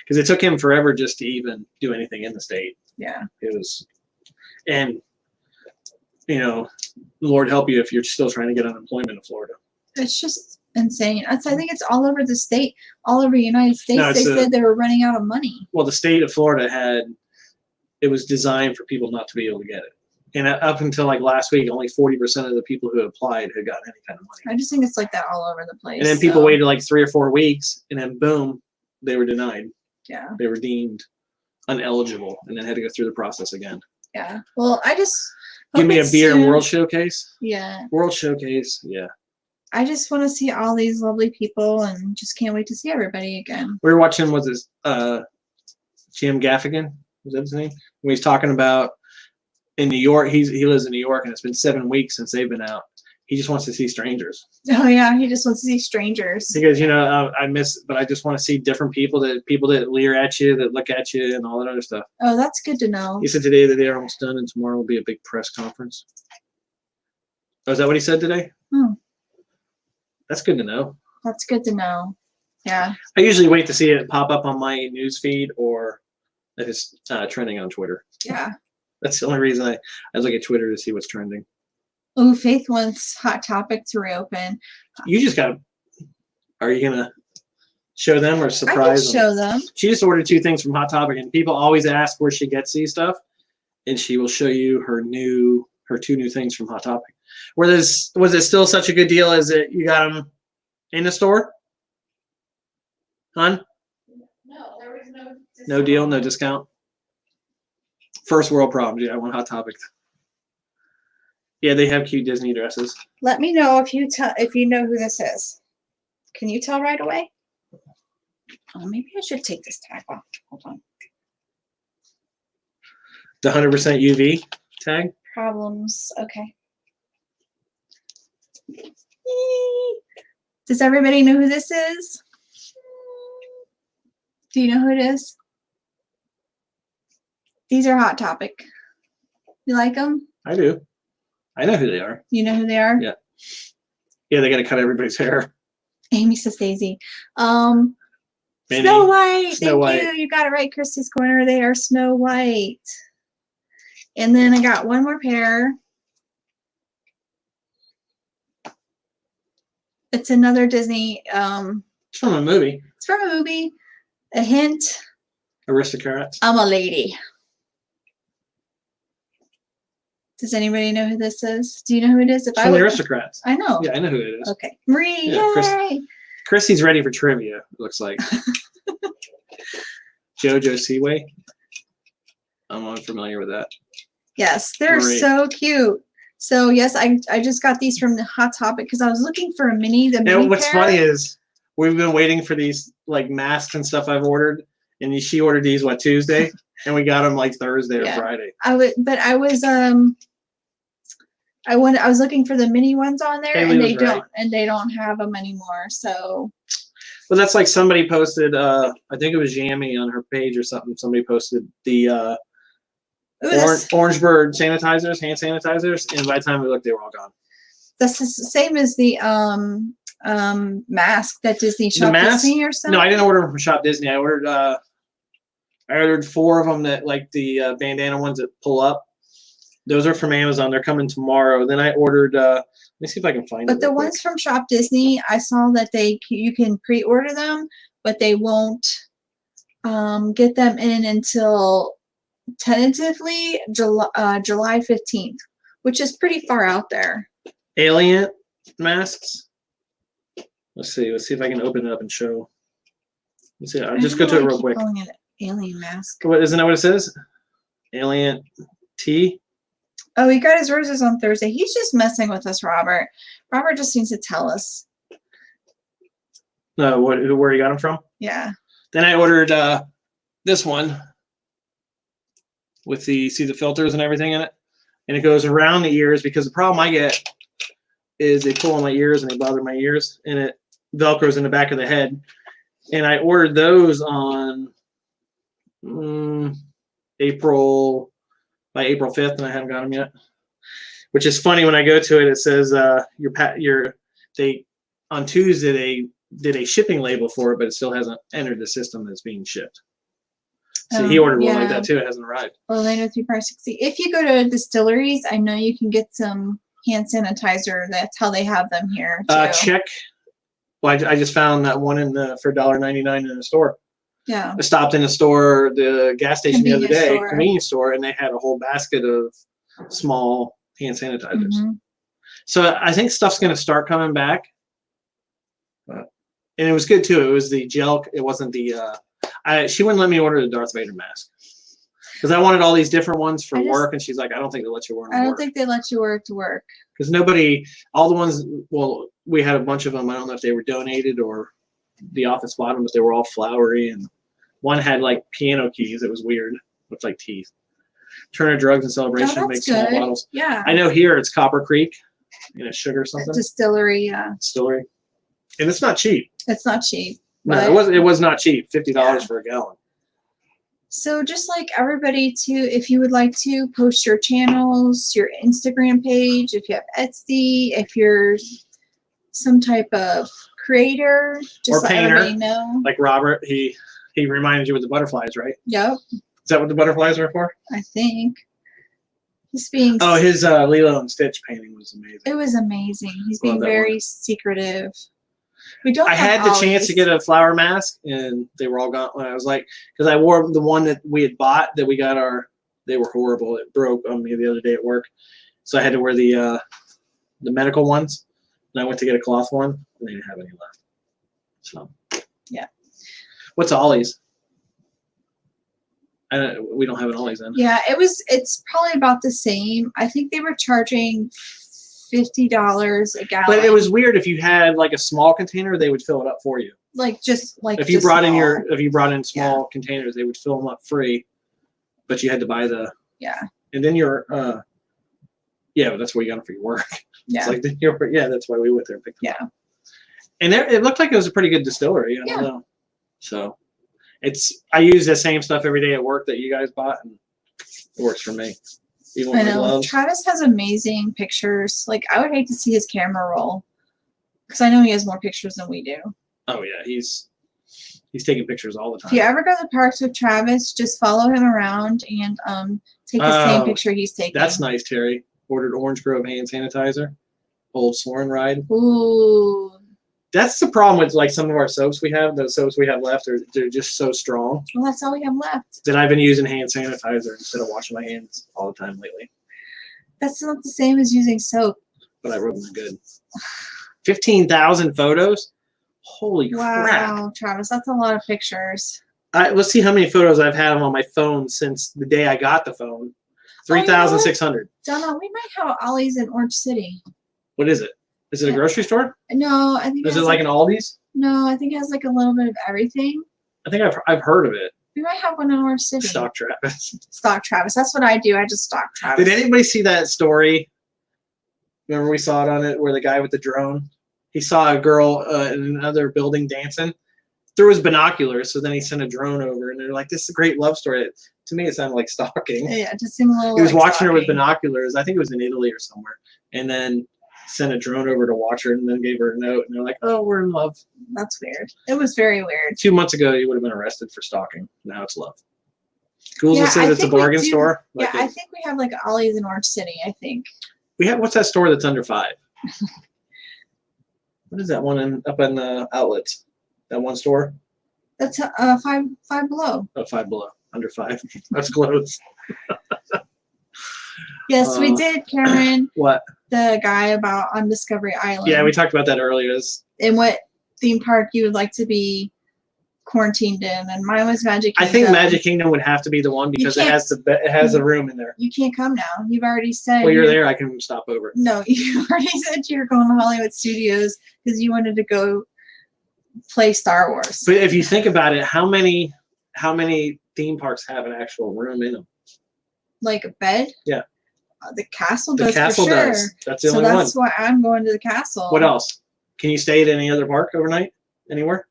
because it took him forever just to even do anything in the state. Yeah. It was, and Lord help you if you're still trying to get unemployment in Florida. It's just insane. I think it's all over the state, all over the United States. No, They said they were running out of money. Well, the state of Florida it was designed for people not to be able to get it. And up until like last week, only 40% of the people who applied had gotten any kind of money. I just think it's like that all over the place. And then people waited like 3 or 4 weeks, and then boom, they were denied. Yeah. They were deemed uneligible, and then had to go through the process again. Yeah. Well, I just Give hope me a it's beer soon. World Showcase. Yeah. World Showcase, yeah. I just want to see all these lovely people, and just can't wait to see everybody again. We were watching, was this Jim Gaffigan? Was that his name? When he's talking about in New York, he lives in New York, and it's been 7 weeks since they've been out. He just wants to see strangers. Oh yeah, he just wants to see strangers. Because I just want to see different people that leer at you, that look at you, and all that other stuff. Oh, that's good to know. He said today that they're almost done, and tomorrow will be a big press conference. Oh, is that what he said today? That's good to know. That's good to know. Yeah. I usually wait to see it pop up on my news feed or if it's trending on Twitter. Yeah. That's the only reason I look at Twitter to see what's trending. Oh, Faith wants Hot Topic to reopen. You just got. Are you gonna show them or I surprise can them? show them. She just ordered 2 things from Hot Topic, and people always ask where she gets these stuff, and she will show you her 2 new things from Hot Topic. Was it still such a good deal as it you got them in the store? Hon? No, there was no. No deal, no discount. First world problems. Yeah, I want Hot Topic. Yeah, they have cute Disney dresses. Let me know if you know who this is. Can you tell right away? Oh, maybe I should take this tag off. Hold on. The 100% UV tag. Problems. Okay. Does everybody know who this is? Do you know who it is? These are Hot Topic. You like them? I do. I know who they are. You know who they are? Yeah. Yeah, they got to cut everybody's hair. Amy says Daisy. Minnie. Snow White. Snow Thank White. you. You got it right, Christy's Corner. They are Snow White. And then I got one more pair. It's another Disney. It's from a movie. It's from a movie. A hint. Aristocrats. I'm a lady. Does anybody know who this is? Do you know who it is? If It's from the Aristocrats. I know. Yeah, I know who it is. Okay. Marie, Yeah, yay! Chrissy's ready for trivia, it looks like. JoJo Seaway. I'm unfamiliar with that. Yes, they're Marie. so cute. So yes, I just got these from the Hot Topic because I was looking for a mini. The mini And what's pair. funny is we've been waiting for these like masks and stuff I've ordered, and she ordered these Tuesday, and we got them like Thursday or Yeah. Friday. I was looking for the mini ones on there, Haley and was they don't have them anymore. So Well, that's like somebody posted. I think it was Jamie on her page or something. Somebody posted the Orange Bird sanitizers, hand sanitizers, and by the time we looked, they were all gone. That's the same as the mask that Disney Shop Disney or something. No, I didn't order them from Shop Disney. I ordered 4 of them that like the bandana ones that pull up. Those are from Amazon. They're coming tomorrow. Then I ordered. Let me see if I can find it. But the ones from Shop Disney, I saw that you can pre-order them, but they won't get them in until tentatively July 15th, which is pretty far out there. Alien masks. Let's see if I can open it up and show. Let's see. I'll just go to it real quick. Calling it alien mask. What, isn't that what it says? Alien T. Oh, he got his roses on Thursday. He's just messing with us, Robert. Robert just needs to tell us. No, where you got them from? Yeah. Then I ordered this one with the filters and everything in it, and it goes around the ears because the problem I get is they pull on my ears and they bother my ears, and it velcros in the back of the head. And I ordered those on April 5th, and I haven't got them yet. Which is funny, when I go to it, it says on Tuesday they did a shipping label for it, but it still hasn't entered the system that's being shipped. So he ordered one like that too. It hasn't arrived. Orlando 360. If you go to distilleries, I know you can get some hand sanitizer. That's how they have them here too. Check. Well, I just found that one for $1.99 in the store. Yeah. I stopped in the store, the gas station the other day, store. Convenience store, and they had a whole basket of small hand sanitizers. Mm-hmm. So I think stuff's going to start coming back. And it was good too. It was the gel. It wasn't the. She wouldn't let me order the Darth Vader mask because I wanted all these different ones for work, and she's like, "I don't think they'll let you wear them." I don't think they let you wear it to work. Because all the ones. Well, we had a bunch of them. I don't know if they were donated or the office bought them, but they were all flowery, and one had like piano keys. It was weird. Looked like teeth. Turner Drugs and Celebration makes small bottles. Yeah. I know here it's Copper Creek, sugar or something. Distillery, yeah. Distillery, and it's not cheap. It's not cheap. No, it was not cheap. $50 for a gallon. So just like everybody too, if you would like to post your channels, your Instagram page, if you have Etsy, if you're some type of creator, just let everybody know. Like Robert, he reminded you with the butterflies, right? Yep. Is that what the butterflies are for? I think. He's being. Oh, his Lilo and Stitch painting was amazing. It was amazing. He's being very secretive. I had the chance to get a flower mask, and they were all gone when I was like, because I wore the one that we had bought that we got they were horrible. It broke on me the other day at work. So I had to wear the medical ones. And I went to get a cloth one, and they didn't have any left. So, yeah. What's Ollie's? We don't have an Ollie's then. Yeah, it's probably about the same. I think they were charging $50 a gallon. But it was weird. If you had like a small container, they would fill it up for you. If you brought in small containers, they would fill them up free, but you had to buy the And then but that's where you got them for your work. Yeah. It's that's why we went there and picked them up. Yeah. And it looked like it was a pretty good distillery. I don't know. So I use the same stuff every day at work that you guys bought, and it works for me. I know. Travis has amazing pictures. Like, I would hate to see his camera roll because I know he has more pictures than we do. Oh yeah, he's taking pictures all the time. If you ever go to the parks with Travis, just follow him around and take the same picture he's taking. That's nice, Terry. Ordered Orange Grove hand sanitizer. Old Soren Ride. Ooh. That's the problem with like some of our soaps we have. The soaps we have left they're just so strong. Well, that's all we have left. That I've been using hand sanitizer instead of washing my hands all the time lately. That's not the same as using soap. but I wrote them good. 15,000 photos. Holy crap! Wow, Travis, that's a lot of pictures. Let's see how many photos I've had on my phone since the day I got the phone. 3,600. Donna, we might have Ollie's in Orange City. What is it? Is it a grocery store? No, I think Is it like an Aldi's? No, I think it has like a little bit of everything. I think I've heard of it. We might have one in Orange City. Stock Travis. Stock Travis. That's what I do. I just stock Travis. Did anybody see that story? Remember we saw it on it where the guy with the drone, he saw a girl in another building dancing through his binoculars. So then he sent a drone over, and they're like, "This is a great love story." To me, it sounded like stalking. Yeah, it just seemed a little. He was like watching her with stalking. binoculars. I think it was in Italy or somewhere, and then sent a drone over to watch her, and then gave her a note. And they're like, "Oh, we're in love." That's weird. It was very weird. 2 months ago, you would have been arrested for stalking. Now it's love. Schools Yeah, that says I it's a think we bargain do- store. Yeah, I think we have like Ollie's in Orange City. I think. We have, what's that store that's under 5? What is that one up in the outlets? That one store? That's Five Below. Oh, 5 Below. Under 5. That's close. Yes, we did, Cameron. What? The guy about on Discovery Island. Yeah, we talked about that earlier. In what theme park you would like to be quarantined in, and mine was Magic I Kingdom. think Magic Kingdom would have to be the one because it has a room in there. You can't come now. You've already said. Well, you're there. I can stop over. No, you already said you were going to Hollywood Studios because you wanted to go play Star Wars. But if you think about it, how many theme parks have an actual room in them? Like a bed? Yeah. The castle The does castle for sure. does. That's the So only one. that's why I'm going to the castle. What else? Can you stay at any other park overnight? Anywhere?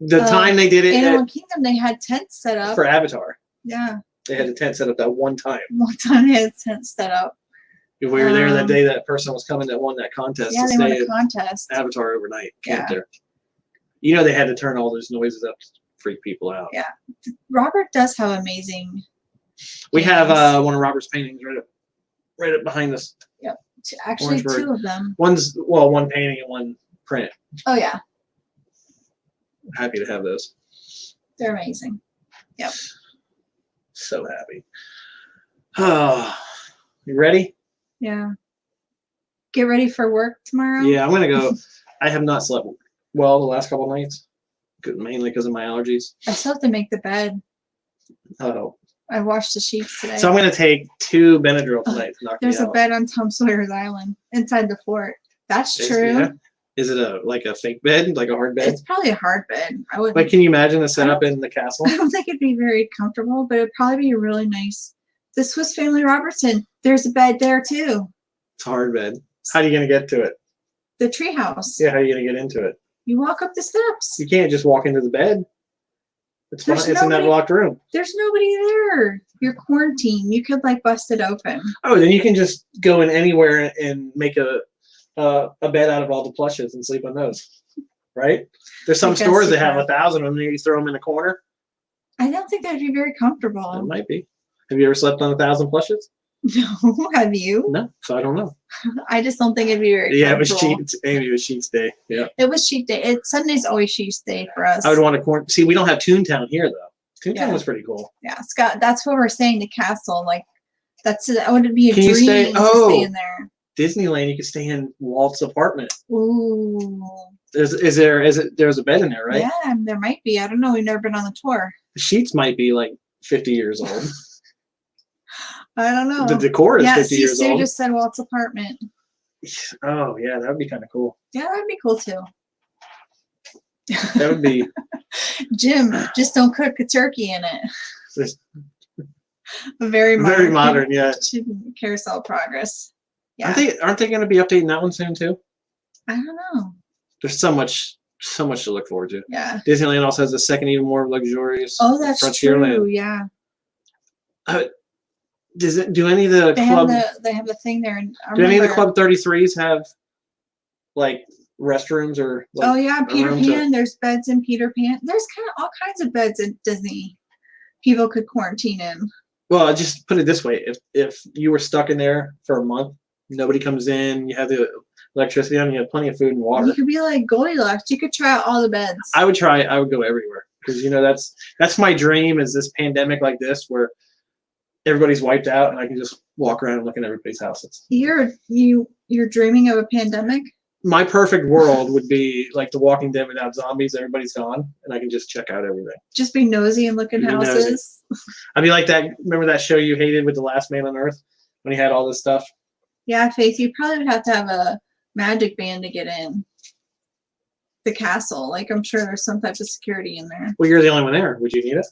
The time they did it Animal Kingdom, they had tents set up. for Avatar, Yeah. they had a tent set up that one time. One time they had tents set up. We were there that day that person was coming that won that contest Yeah, to they won stay a at contest. Avatar overnight. Yeah. Camped there. You know they had to turn all those noises up to freak people out. Yeah. Robert does have amazing. We games. have one of Robert's paintings right up behind us. Actually, Orangeburg. 2 of them. One painting and one print. Oh yeah, Happy to have those. they're amazing. So happy. Oh, you ready? Yeah. Get ready for work tomorrow. Yeah, I'm gonna go. I have not slept well the last couple of nights, mainly because of my allergies. I still have to make the bed. Oh, I washed the sheets today. so I'm gonna take 2 Benadryl tonight to knock There's me a out. bed on Tom Sawyer's Island inside the fort. That's Is- true. yeah? Is it like a fake bed, like a hard bed? It's probably a hard bed. I would. Like, can you imagine the setup in the castle? I don't think it'd be very comfortable, but it'd probably be really nice. The Swiss Family Robertson. There's a bed there too. It's a hard bed. How are you gonna get to it? The treehouse. Yeah, how are you gonna get into it? You walk up the steps. You can't just walk into the bed. It's There's in that nobody- locked room. There's nobody there. You're quarantined. You could like bust it open. Oh, then you can just go in anywhere and make a bed out of all the plushes and sleep on those, right? There's some I guess stores you that have can. 1,000 of them. You throw them in a corner. I don't think that'd be very It comfortable. might be. Have you ever slept on 1,000 plushes? No, have you? No, so I don't know. I just don't think it'd be very Yeah, it was comfortable. cheat. Amy, it was Sheets Day. Yeah, It was cheat day. Sunday's always cheat day for us. I would want to See, we don't have Toontown here though. Toontown Yeah. was pretty cool. Yeah, Scott, that's what we're saying. The castle, like, that would be a Can you dream stay- to oh. stay in there. Disneyland, you could stay in Walt's apartment. Ooh, There's a bed in there, right? yeah, there might be. I don't know. We've never been on the tour. The sheets might be like 50 years old. I don't know. The decor is yeah, 50 years Sue old. just said Walt's apartment. Oh yeah, that would be kind of cool. Yeah, that'd be cool too. That would be. Jim, just don't cook a turkey in it. Just Very modern. very modern, yeah. Carousel progress. Yeah, Aren't they going to be updating that one soon too? I don't know. There's so much to look forward to. Yeah. Disneyland also has a second, even more luxurious. Oh, that's Frontierland. true. Yeah. Do any of the club? They have a thing there. And I Do any of the remember- Club 33s have like restrooms or? Like, Oh yeah, Peter rooms or- Pan. There's beds in Peter Pan. There's kind of all kinds of beds at Disney. People could quarantine in. Well, I'll just put it this way: if you were stuck in there for a month, nobody comes in, you have the electricity on, you have plenty of food and water. You could be like Goldilocks. You could try out all the beds. I would go everywhere because that's my dream is this pandemic like this where everybody's wiped out, and I can just walk around and look at everybody's houses. You're dreaming of a pandemic? My perfect world would be like The Walking Dead without zombies. Everybody's gone, and I can just check out everything. Just be nosy and look at Be nosy. houses. I'd be like that. Remember that show you hated with The Last Man on Earth when he had all this stuff? Yeah, Faith, you probably would have to have a magic band to get in the castle. Like, I'm sure there's some type of security in there. Well, you're the only one there. Would you need it?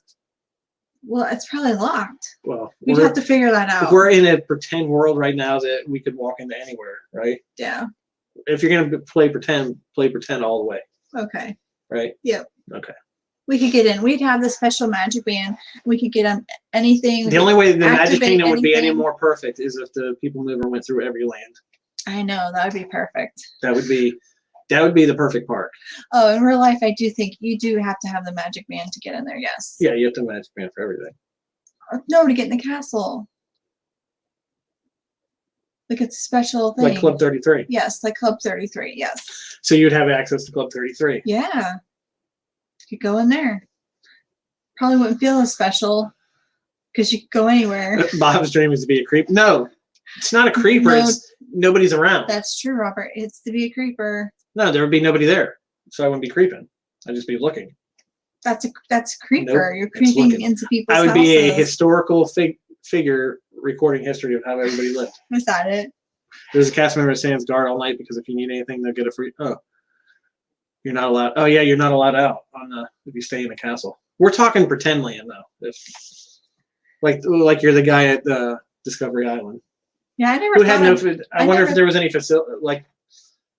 Well, it's probably locked. Well, We'd have to figure that out. we're in a pretend world right now that we could walk into anywhere, right? Yeah. If you're gonna play pretend all the way, Okay. right? Yep. Okay. We could get in. We'd have the special magic band. We could get on anything. The only way the Magic Activate Kingdom would be any anything. more perfect is if the People Mover went through every land. I know, that would be perfect. That would be the perfect park. Oh, in real life, I do think you do have to have the magic band to get in there, yes. Yeah, you have to Magic Band for everything. No, to get in the castle. Like it's a special thing. Like Club 33. Yes, like Club 33, yes. So you'd have access to Club 33. Yeah. You could go in there. Probably wouldn't feel as special because you could go anywhere. Bob's dream is to be a creep. No, it's not a creeper. No. It's nobody's around. That's true, Robert. It's to be a creeper. No, there would be nobody there. So I wouldn't be creeping. I'd just be looking. That's a creeper. Nope, You're it's creeping looking. into people's I would be a houses. historical figure recording history of how everybody lived. Is that it? There's a cast member that stands guard all night because if you need anything, they'll get a free. Oh, you're not allowed. Oh yeah, you're not allowed out on if you stay in the castle. We're talking pretend land though. If like you're the guy at Discovery Island Yeah, I never who thought had no. of- Food. I I wonder never- if there was any facility. Like,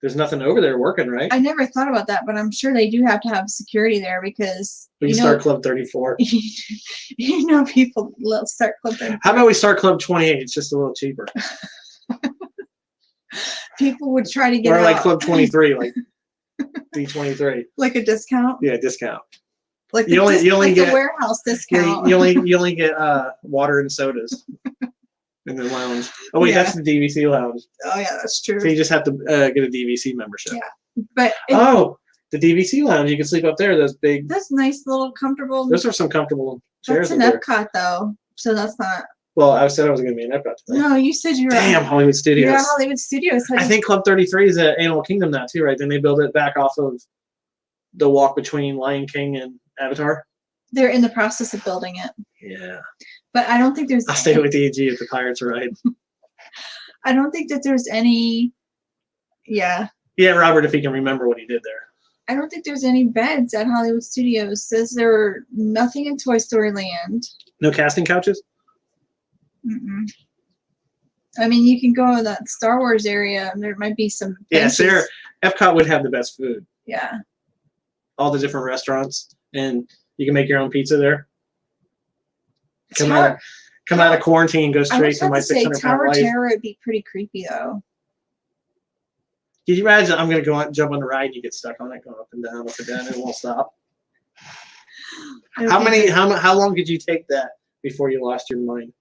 there's nothing over there working, right? I never thought about that, but I'm sure they do have to have security there because We can start Club 34. you know people will start Club 34. How about we start Club 28? It's just a little cheaper. People would try to get Or out like Club 23, like D23. like a discount, Yeah, discount. like You only like get- the warehouse Yeah, discount. you only get water and sodas in the lounge. Oh wait, Yeah. that's the DVC lounge. Oh yeah, that's true. So you just have to get a DVC membership. Yeah. But Oh, the DVC lounge. You can sleep up there. Those big. that's nice, little comfortable. Those are some comfortable chairs. That's an up there. Epcot though, so that's not. Well, I said I was going to be in Epcot today. No, you said you were. Damn, Hollywood You're Studios. at Hollywood Studios. I think Club 33 is at Animal Kingdom now too, right? Then they build it back off of the walk between Lion King and Avatar. they're in the process of building it, Yeah, but I don't think there's. I'll stay with DG at the Pirates ride. I don't think that there's any. Yeah, Yeah, Robert, if he can remember what he did there. I don't think there's any beds at Hollywood Studios. Says there are nothing in Toy Story Land. No casting couches. Mm-mm. I mean, you can go to that Star Wars area, and there might be some. Yeah, benches. Sarah, Epcot would have the best food. Yeah, All the different restaurants, and you can make your own pizza there. Come out of quarantine, go I straight would to have my to say 600 Tower pound life. Terror would be pretty creepy though. Can you imagine? I'm gonna go out and jump on the ride, and you get stuck on it, going up and down, and it won't stop. It would How be many? great. How long could you take that before you lost your mind?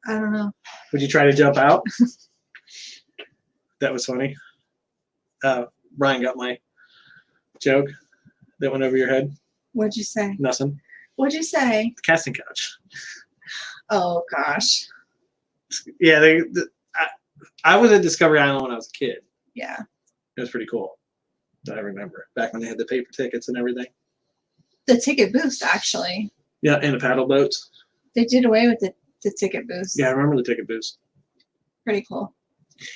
I don't know. Would you try to jump out? That was funny. Brian got my joke that went over your head. What'd you say? Nothing. What'd you say? The casting couch. Oh gosh. Yeah, I was at Discovery Island when I was a kid. Yeah. It was pretty cool. I remember back when they had the paper tickets and everything. The ticket booth actually. Yeah, and the paddle boats. They did away with the ticket booth. Yeah, I remember the ticket booths. Pretty cool.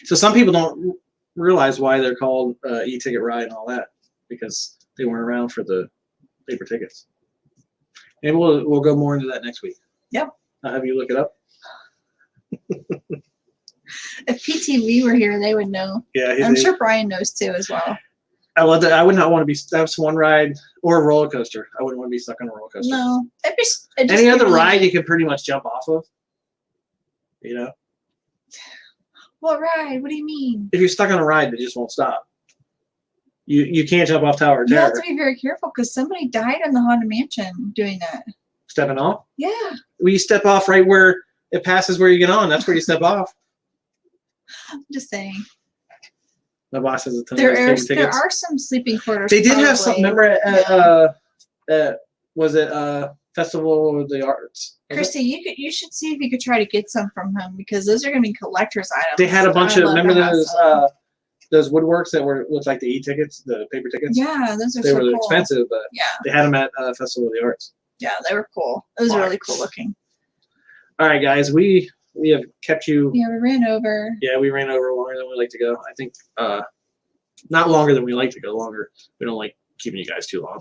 So some people don't realize why they're called e-ticket ride and all that because they weren't around for the paper tickets. And we'll go more into that next week. Yep. I'll have you look it up. If PTV were here, they would know. Yeah, I'm sure Brian knows too as well. I love that. I would not want to be. That's one ride or a roller coaster. I wouldn't want to be stuck on a roller coaster. No. It'd just Any be other really ride neat. you can pretty much jump off of. You know, What ride? What do you mean? if you're stuck on a ride that just won't stop, you can't jump off Tower of You have Terror. to be very careful because somebody died in the Haunted Mansion doing that. Stepping off. Yeah. Well, you step off right where it passes where you get on. That's where you step off. I'm just saying. My boss has a ton There of are those there tickets. are some sleeping quarters. They did have probably. something. Remember Yeah. was it Festival of the Arts. Was it? Christy, you should see if you could try to get some from him because those are gonna be collector's items. They had a bunch I'd of love to remember have those some. those woodworks that were looked like the e-tickets, the paper tickets. Yeah, those are They so were cool. expensive, but Yeah, they had them at Festival of the Arts. yeah, they were cool. Those are really cool looking. All right, guys, we have kept you. Yeah, we ran over. Yeah, we ran over longer than we like to go. I think not longer than we like to go. Longer. We don't like keeping you guys too long.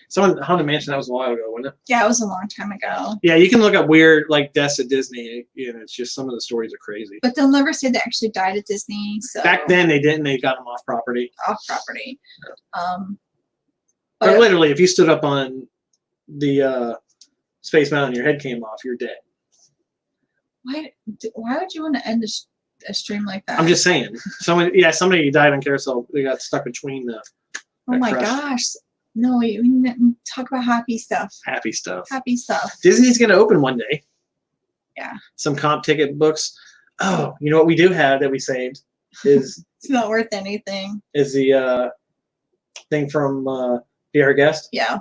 Someone Haunted Mansion, that was a while ago, wasn't it? Yeah, it was a long time ago. Yeah, you can look up weird like deaths at Disney, and it's just some of the stories are crazy. But they'll never say they actually died at Disney. So Back then they didn't. They got them off property. off property. But But literally, if you stood up on the Space Mountain, your head came off, you're dead. why would you want to end a stream like that? I'm just saying. Somebody died on Carousel. They got stuck between the Oh my crushed. gosh. No, we need to talk about happy stuff. happy stuff. Happy stuff. Disney's going to open one day. Yeah. Some comp ticket books. Oh, you know what we do have that we saved is It's not worth anything. the thing from Be Our Guest. Yeah.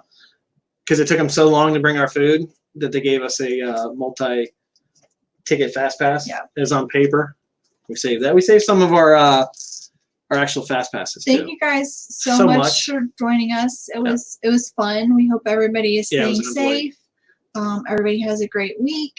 Because it took them so long to bring our food that they gave us a multi-ticket fast pass. Yeah. It was on paper. We saved that. We saved some of our actual fast passes Thank too. you guys so So much much. for joining us. It was fun. We hope everybody is Yeah, it staying was an enjoy. safe. Everybody has a great week.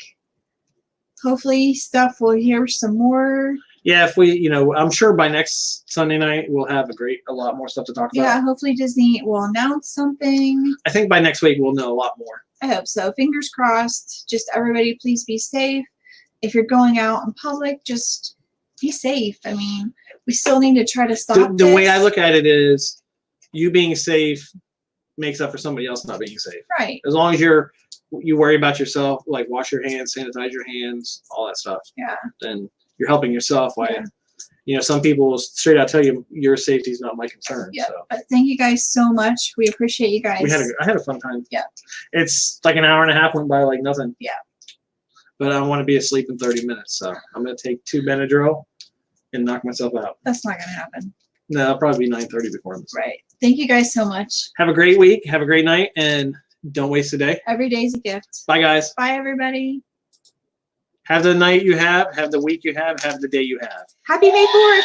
Hopefully stuff we'll hear some more. Yeah, if we, I'm sure by next Sunday night we'll have a lot more stuff to talk about. Yeah, hopefully Disney will announce something. I think by next week we'll know a lot more. I hope so. Fingers crossed. Just everybody please be safe. If you're going out in public, just be safe. I mean, we still need to try to stop The way I this. look at it is you being safe makes up for somebody else not being safe. Right. As long as you worry about yourself, like wash your hands, sanitize your hands, all that stuff, Yeah. then you're helping yourself. Some people will straight out tell you your safety is not my concern. Yeah. So But thank you guys so much. We appreciate you guys. I had a fun time. Yeah. It's like an hour and a half went by like nothing. Yeah. But I want to be asleep in 30 minutes, so I'm gonna take 2 Benadryl and knock myself out. That's not gonna happen. No, it'll probably be 9:30 before I'm asleep. Right. Thank you guys so much. Have a great week. Have a great night, and don't waste a day. Every day is a gift. Bye, guys. Bye everybody. Have the night you have the week you have the day you have. Happy May 4th.